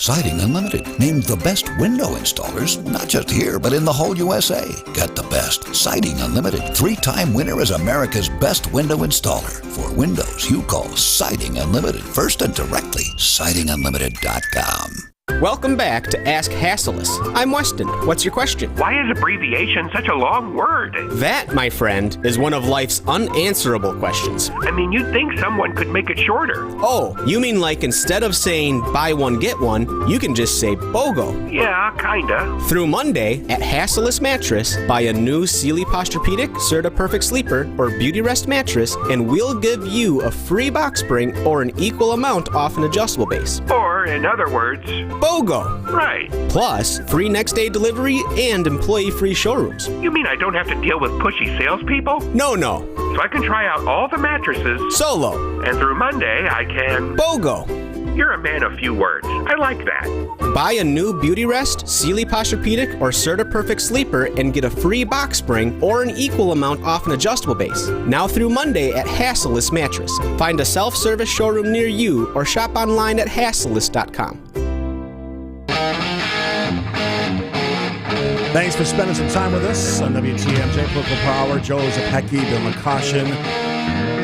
S10: Siding Unlimited, named the best window installers, not just here, but in the whole USA. Get the best. Siding Unlimited, 3-time winner as America's best window installer. For windows, you call Siding Unlimited first and directly. SidingUnlimited.com.
S16: Welcome back to Ask Hasselus. I'm Weston. What's your question?
S17: Why is abbreviation such a long word?
S16: That, my friend, is one of life's unanswerable questions.
S17: I mean, you'd think someone could make it shorter.
S16: Oh, you mean like instead of saying buy one, get one, you can just say BOGO.
S17: Yeah, kinda.
S16: Through Monday at Hasselus Mattress, buy a new Sealy Posturepedic, Serta Perfect Sleeper, or Beauty Rest mattress, and we'll give you a free box spring or an equal amount off an adjustable base.
S17: Or, in other words,
S16: BOGO.
S17: Right.
S16: Plus, free next day delivery and employee-free showrooms.
S17: You mean I don't have to deal with pushy salespeople?
S16: No.
S17: So I can try out all the mattresses
S16: solo.
S17: And through Monday, I can
S16: BOGO.
S17: You're a man of few words. I like that.
S16: Buy a new Beauty Rest, Sealy Posturepedic, or Serta Perfect Sleeper and get a free box spring or an equal amount off an adjustable base. Now through Monday at Hasselus Mattress. Find a self-service showroom near you or shop online at hasselus.com.
S18: Thanks for spending some time with us on WTMJ Political Power. Joe Zapecki, Bill McCoshen.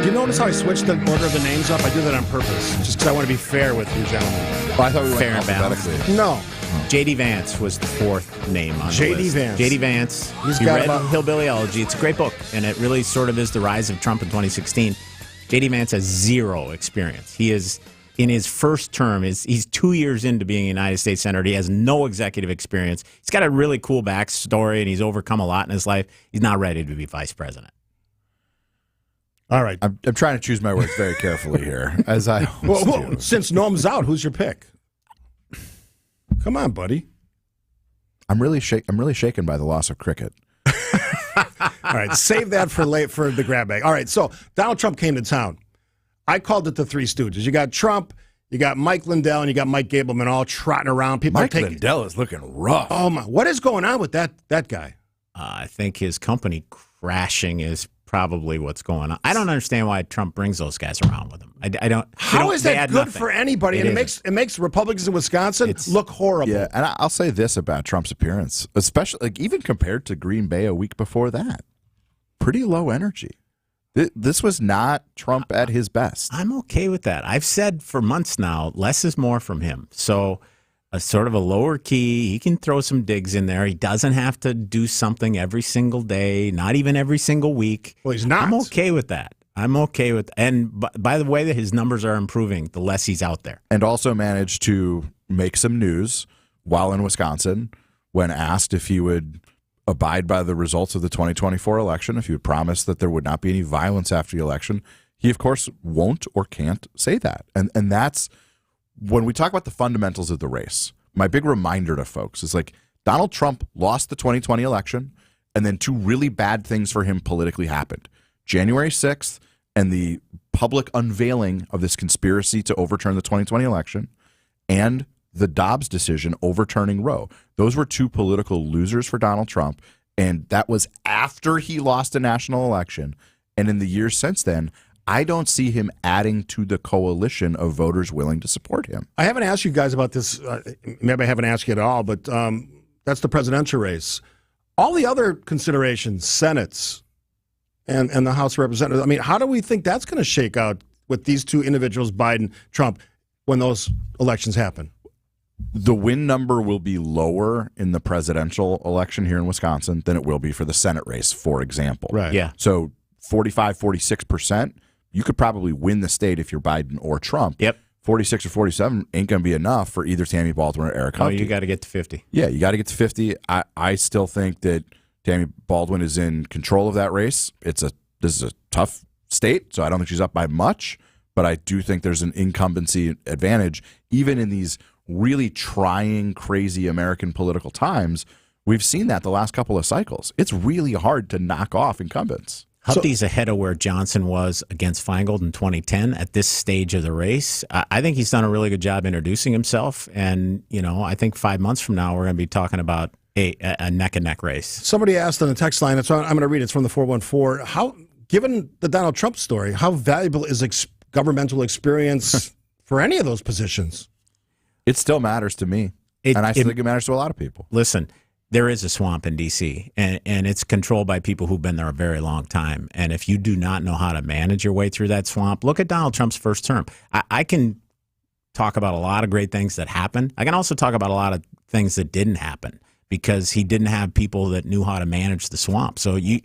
S18: Do you notice how I switched the order of the names up? I do that on purpose, just because I want to be fair with you gentlemen.
S20: Well, I thought we went
S19: fair and balanced.
S18: No.
S19: J.D. Vance was the fourth name on the
S18: J.D.
S19: list.
S18: Vance.
S19: J.D. Vance.
S18: He's
S19: you
S18: got
S19: read
S18: about
S19: Hillbilly Elegy. It's a great book, and it really sort of is the rise of Trump in 2016. J.D. Vance has zero experience. He is in his first term. He's 2 years into being a United States Senator. He has no executive experience. He's got a really cool backstory, and he's overcome a lot in his life. He's not ready to be vice president.
S18: All right.
S20: I'm trying to choose my words very carefully here, as I
S18: well, since Noam's out, who's your pick? Come on, buddy.
S20: I'm really shaken by the loss of cricket.
S18: All right, save that for the grab bag. All right, so Donald Trump came to town. I called it the Three Stooges. You got Trump, You got Mike Lindell and you got Mike Gableman all trotting around. People
S20: Mike Lindell is looking rough.
S18: Oh my! What is going on with that guy?
S19: I think his company crashing is probably what's going on. I don't understand why Trump brings those guys around with him. I don't.
S18: How is that good
S19: nothing.
S18: for anybody? And it makes Republicans in Wisconsin look horrible.
S20: Yeah, and I'll say this about Trump's appearance, especially like even compared to Green Bay a week before that, pretty low energy. This was not Trump at his best.
S19: I'm okay with that. I've said for months now, less is more from him. So a sort of a lower key, he can throw some digs in there. He doesn't have to do something every single day, not even every single week.
S18: Well, he's not.
S19: I'm okay with that. I'm okay with, and by the way, that his numbers are improving the less he's out there.
S20: And also managed to make some news while in Wisconsin when asked if he would abide by the results of the 2024 election, if he would promise that there would not be any violence after the election. He, of course, won't or can't say that. And that's when we talk about the fundamentals of the race. My big reminder to folks is like Donald Trump lost the 2020 election, and then two really bad things for him politically happened. January 6th and the public unveiling of this conspiracy to overturn the 2020 election, and the Dobbs decision overturning Roe. Those were two political losers for Donald Trump, and that was after he lost a national election. And in the years since then, I don't see him adding to the coalition of voters willing to support him.
S18: I haven't asked you guys about this. Maybe I haven't asked you at all, but that's the presidential race. All the other considerations, Senates and the House of Representatives, I mean, how do we think that's going to shake out with these two individuals, Biden, Trump, when those elections happen?
S20: The win number will be lower in the presidential election here in Wisconsin than it will be for the Senate race, for example.
S18: Right.
S19: Yeah.
S20: So 45, 46%, you could probably win the state if you're Biden or Trump.
S19: Yep.
S20: 46 or 47 ain't going to be enough for either Tammy Baldwin or Eric Humphrey.
S19: Oh, you got to get to 50.
S20: Yeah, you got to get to 50. I still think that Tammy Baldwin is in control of that race. This is a tough state, so I don't think she's up by much, but I do think there's an incumbency advantage, even in these really trying, crazy American political times. We've seen that the last couple of cycles. It's really hard to knock off incumbents.
S19: Humpty's ahead of where Johnson was against Feingold in 2010 at this stage of the race. I think he's done a really good job introducing himself. And, I think 5 months from now, we're going to be talking about a neck-and-neck race. Somebody
S18: asked on the text line, so I'm going to read it. It's from the 414. Given the Donald Trump story, how valuable is governmental experience for any of those positions?
S20: It still matters to me. And I think it matters to a lot of people.
S19: Listen, there is a swamp in D.C., and it's controlled by people who've been there a very long time. And if you do not know how to manage your way through that swamp, look at Donald Trump's first term. I can talk about a lot of great things that happened. I can also talk about a lot of things that didn't happen because he didn't have people that knew how to manage the swamp. So you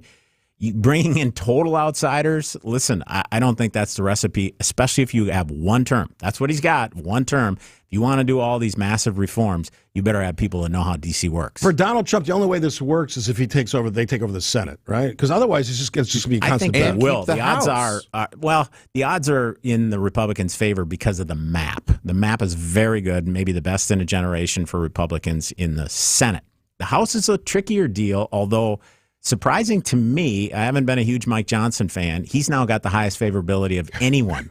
S19: bringing in total outsiders, listen, I don't think that's the recipe, especially if you have one term. That's what he's got, one term. If you want to do all these massive reforms, you better have people that know how D.C. works.
S18: For Donald Trump, the only way this works is if they take over the Senate, right? Because otherwise, it's just going to be a constant
S19: I think
S18: battle.
S19: it will. The odds are in the Republicans' favor because of the map. The map is very good, maybe the best in a generation for Republicans in the Senate. The House is a trickier deal, although surprising to me, I haven't been a huge Mike Johnson fan. He's now got the highest favorability of anyone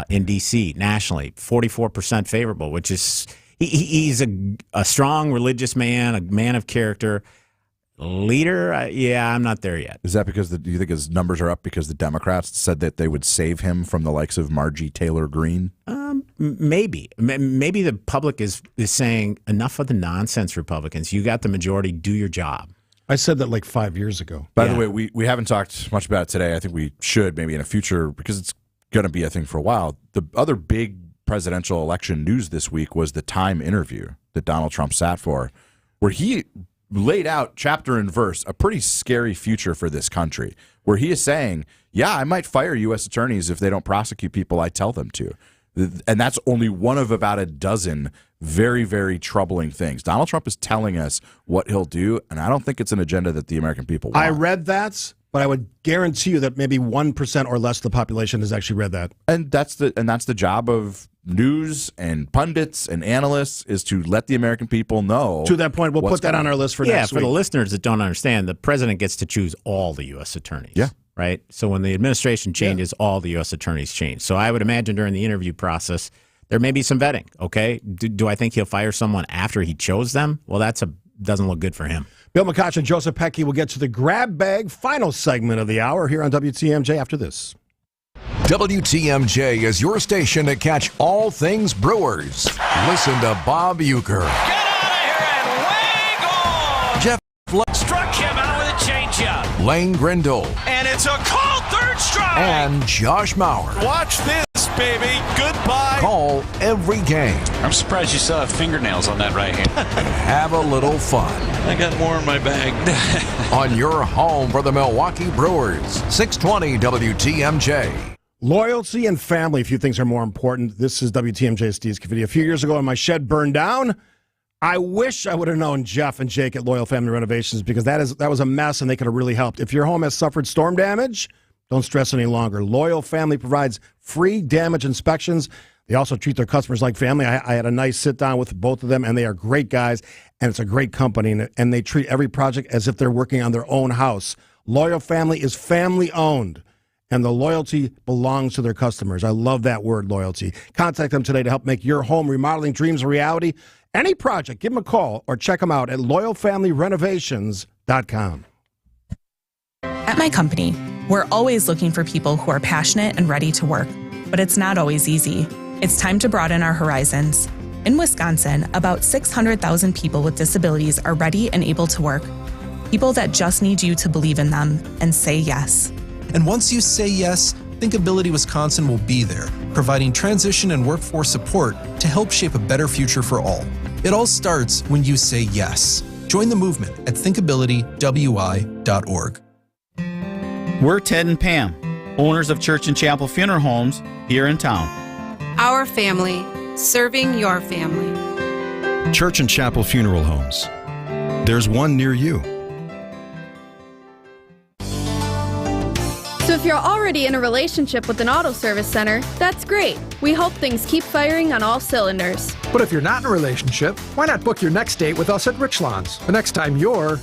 S19: in D.C. nationally, 44% favorable, which is he's a strong religious man, a man of character. Leader, I'm not there yet.
S20: Is that because do you think his numbers are up because the Democrats said that they would save him from the likes of Margie Taylor Greene?
S19: Maybe the public is saying enough of the nonsense, Republicans. You got the majority, do your job.
S18: I said that like 5 years ago.
S20: By the way, we haven't talked much about it today. I think we should maybe in a future because it's going to be a thing for a while. The other big presidential election news this week was the Time interview that Donald Trump sat for, where he laid out chapter and verse a pretty scary future for this country, where he is saying, yeah, I might fire U.S. attorneys if they don't prosecute people I tell them to. And that's only one of about a dozen very, very troubling things. Donald Trump is telling us what he'll do, and I don't think it's an agenda that the American people want.
S18: I read that, but I would guarantee you that maybe 1% or less of the population has actually read that.
S20: And that's the job of news and pundits and analysts is to let the American people know.
S18: To that point, we'll put that on our list for next week.
S19: Yeah, for the listeners that don't understand, the president gets to choose all the U.S. attorneys.
S20: Yeah.
S19: Right? So when the administration changes, all the U.S. attorneys change. So I would imagine during the interview process, There may be some vetting, okay? Do I think he'll fire someone after he chose them? Well, doesn't look good for him.
S18: Bill McCotch and Joseph Pecky will get to the grab bag final segment of the hour here on WTMJ after this.
S1: WTMJ is your station to catch all things Brewers. Listen to Bob Uecker.
S3: Get out of here and way gone!
S1: Jeff
S3: Struck him out with a changeup.
S1: Lane Grindle.
S3: And it's a called third strike.
S1: And Josh Mauer.
S3: Watch this, baby. Goodbye.
S1: Call every game.
S5: I'm surprised you still have fingernails on that right hand.
S1: Have a little fun.
S5: I got more in my bag.
S1: On your home for the Milwaukee Brewers. 620 WTMJ.
S18: Loyalty and family, few things are more important. This is WTMJ Steve's Video. A few years ago when my shed burned down, I wish I would have known Jeff and Jake at Loyal Family Renovations because that was a mess and they could have really helped. If your home has suffered storm damage, don't stress any longer. Loyal Family provides free damage inspections. They also treat their customers like family. I had a nice sit down with both of them, and they are great guys, and it's a great company, and they treat every project as if they're working on their own house. Loyal Family is family-owned, and the loyalty belongs to their customers. I love that word, loyalty. Contact them today to help make your home remodeling dreams a reality. Any project, give them a call or check them out at loyalfamilyrenovations.com.
S22: At my company, we're always looking for people who are passionate and ready to work, but it's not always easy. It's time to broaden our horizons. In Wisconsin, about 600,000 people with disabilities are ready and able to work. People that just need you to believe in them and say yes.
S23: And once you say yes, Thinkability Wisconsin will be there, providing transition and workforce support to help shape a better future for all. It all starts when you say yes. Join the movement at thinkabilitywi.org.
S21: We're Ted and Pam, owners of Church and Chapel Funeral Homes here in town.
S24: Our family, serving your family.
S26: Church and Chapel Funeral Homes. There's one near you.
S27: So if you're already in a relationship with an auto service center, that's great. We hope things keep firing on all cylinders.
S28: But if you're not in a relationship, why not book your next date with us at Richlands the next time you're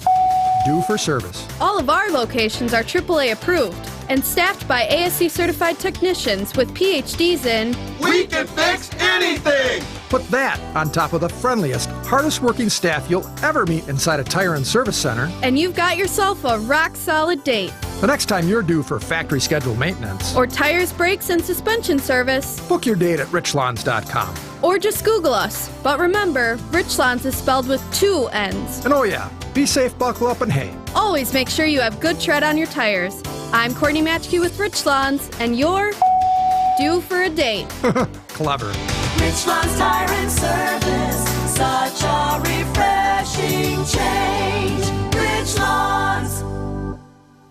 S28: due for service?
S27: All of our locations are AAA approved and staffed by ASC certified technicians with PhDs in
S28: We can fix anything! Put that on top of the friendliest, hardest working staff you'll ever meet inside a tire and service center,
S27: and you've got yourself a rock solid date.
S28: The next time you're due for factory scheduled maintenance
S27: or tires, brakes, and suspension service,
S28: book your date at richlands.com.
S27: Or just Google us. But remember, Richlands is spelled with 2 N's.
S28: And oh yeah, be safe, buckle up, and hey,
S27: always make sure you have good tread on your tires. I'm Courtney Matchkey with Richlands, and you're due for a date.
S28: Clever.
S3: Richlands Tire and Service, such a refreshing change. Richlands.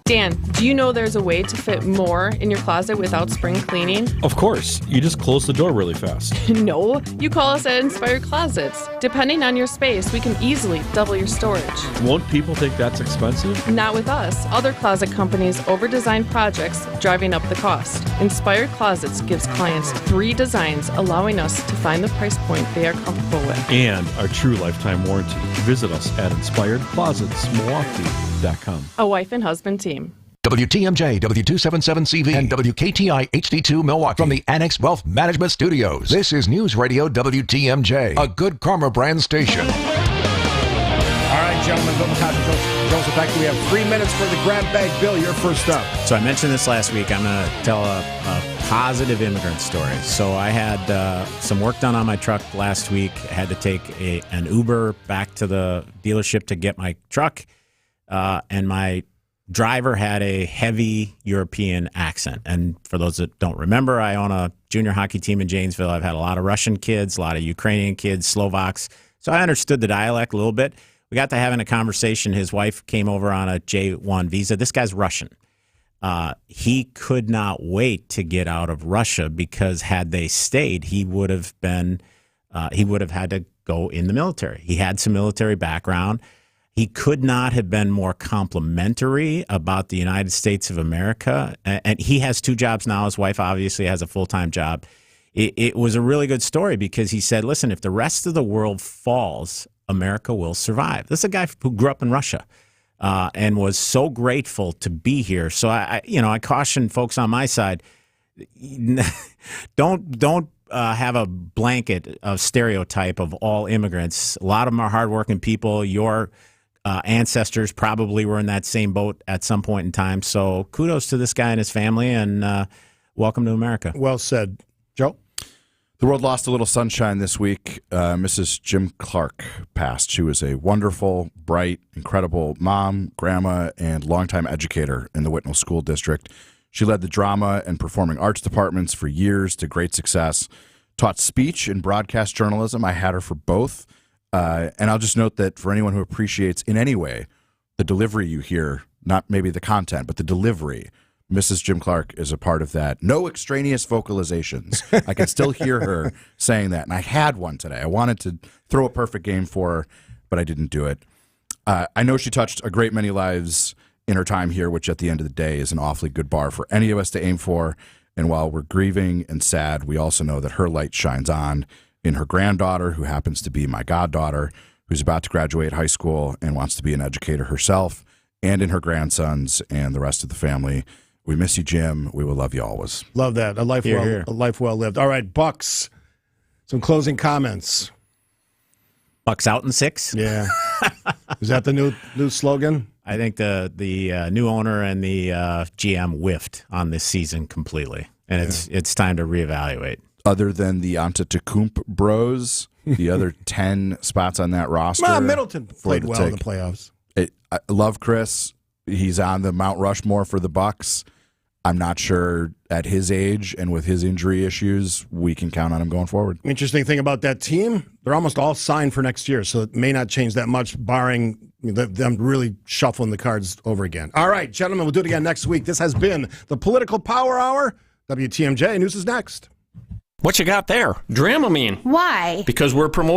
S29: Dan, do you know there's a way to fit more in your closet without spring cleaning?
S30: Of course. You just close the door really fast.
S29: No, you call us at Inspired Closets. Depending on your space, we can easily double your storage.
S30: Won't people think that's expensive?
S29: Not with us. Other closet companies over-design projects, driving up the cost. Inspired Closets gives clients 3 designs, allowing us to find the price point they are comfortable with.
S30: And our true lifetime warranty. Visit us at InspiredClosetsMilwaukee.com.
S29: A wife and husband team.
S1: WTMJ, W277CV, and WKTI HD2 Milwaukee from the Annex Wealth Management Studios. This is News Radio WTMJ, a good karma brand station.
S18: All right, gentlemen, Bill McCotch, Joseph Beck, we have 3 minutes for the grab bag. Bill, you're first up.
S19: So I mentioned this last week. I'm going to tell a positive immigrant story. So I had some work done on my truck last week. I had to take an Uber back to the dealership to get my truck, and my driver had a heavy European accent. And for those that don't remember, I own a junior hockey team in Janesville. I've had a lot of Russian kids, a lot of Ukrainian kids, Slovaks. So I understood the dialect a little bit. We got to having a conversation. His wife came over on a J1 visa. This guy's Russian. He could not wait to get out of Russia because had they stayed, he would have had to go in the military. He had some military background. He could not have been more complimentary about the United States of America. And he has 2 jobs now. His wife obviously has a full-time job. It was a really good story because he said, listen, if the rest of the world falls, America will survive. This is a guy who grew up in Russia and was so grateful to be here. So I caution folks on my side, don't have a blanket of stereotype of all immigrants. A lot of them are hardworking people. Your ancestors probably were in that same boat at some point in time. So kudos to this guy and his family, and welcome to America.
S18: Well said. Joe?
S20: The world lost a little sunshine this week. Mrs. Jim Clark passed. She was a wonderful, bright, incredible mom, grandma, and longtime educator in the Whitnall School District. She led the drama and performing arts departments for years to great success, taught speech and broadcast journalism. I had her for both. And I'll just note that for anyone who appreciates in any way the delivery you hear, not maybe the content, but the delivery, Mrs. Jim Clark is a part of that. No extraneous vocalizations. I can still hear her saying that. And I had one today. I wanted to throw a perfect game for her, but I didn't do it. I know she touched a great many lives in her time here, which at the end of the day is an awfully good bar for any of us to aim for. And while we're grieving and sad, we also know that her light shines on in her granddaughter, who happens to be my goddaughter, who's about to graduate high school and wants to be an educator herself, and in her grandsons and the rest of the family. We miss you, Jim. We will love you always.
S18: Love that. A life well lived. All right, Bucks. Some closing comments.
S19: Bucks out in 6.
S18: Yeah. Is that the new slogan?
S19: I think the new owner and the GM whiffed on this season completely, and it's time to reevaluate.
S20: Other than the Antetokounmpo bros, the other 10 spots on that roster.
S18: Well, Middleton played well in the playoffs.
S20: I love Chris. He's on the Mount Rushmore for the Bucks. I'm not sure at his age and with his injury issues, we can count on him going forward.
S18: Interesting thing about that team, they're almost all signed for next year, so it may not change that much, barring them really shuffling the cards over again. All right, gentlemen, we'll do it again next week. This has been the Political Power Hour. WTMJ News is next.
S4: What you got there? Dramamine.
S6: Why?
S4: Because we're promoting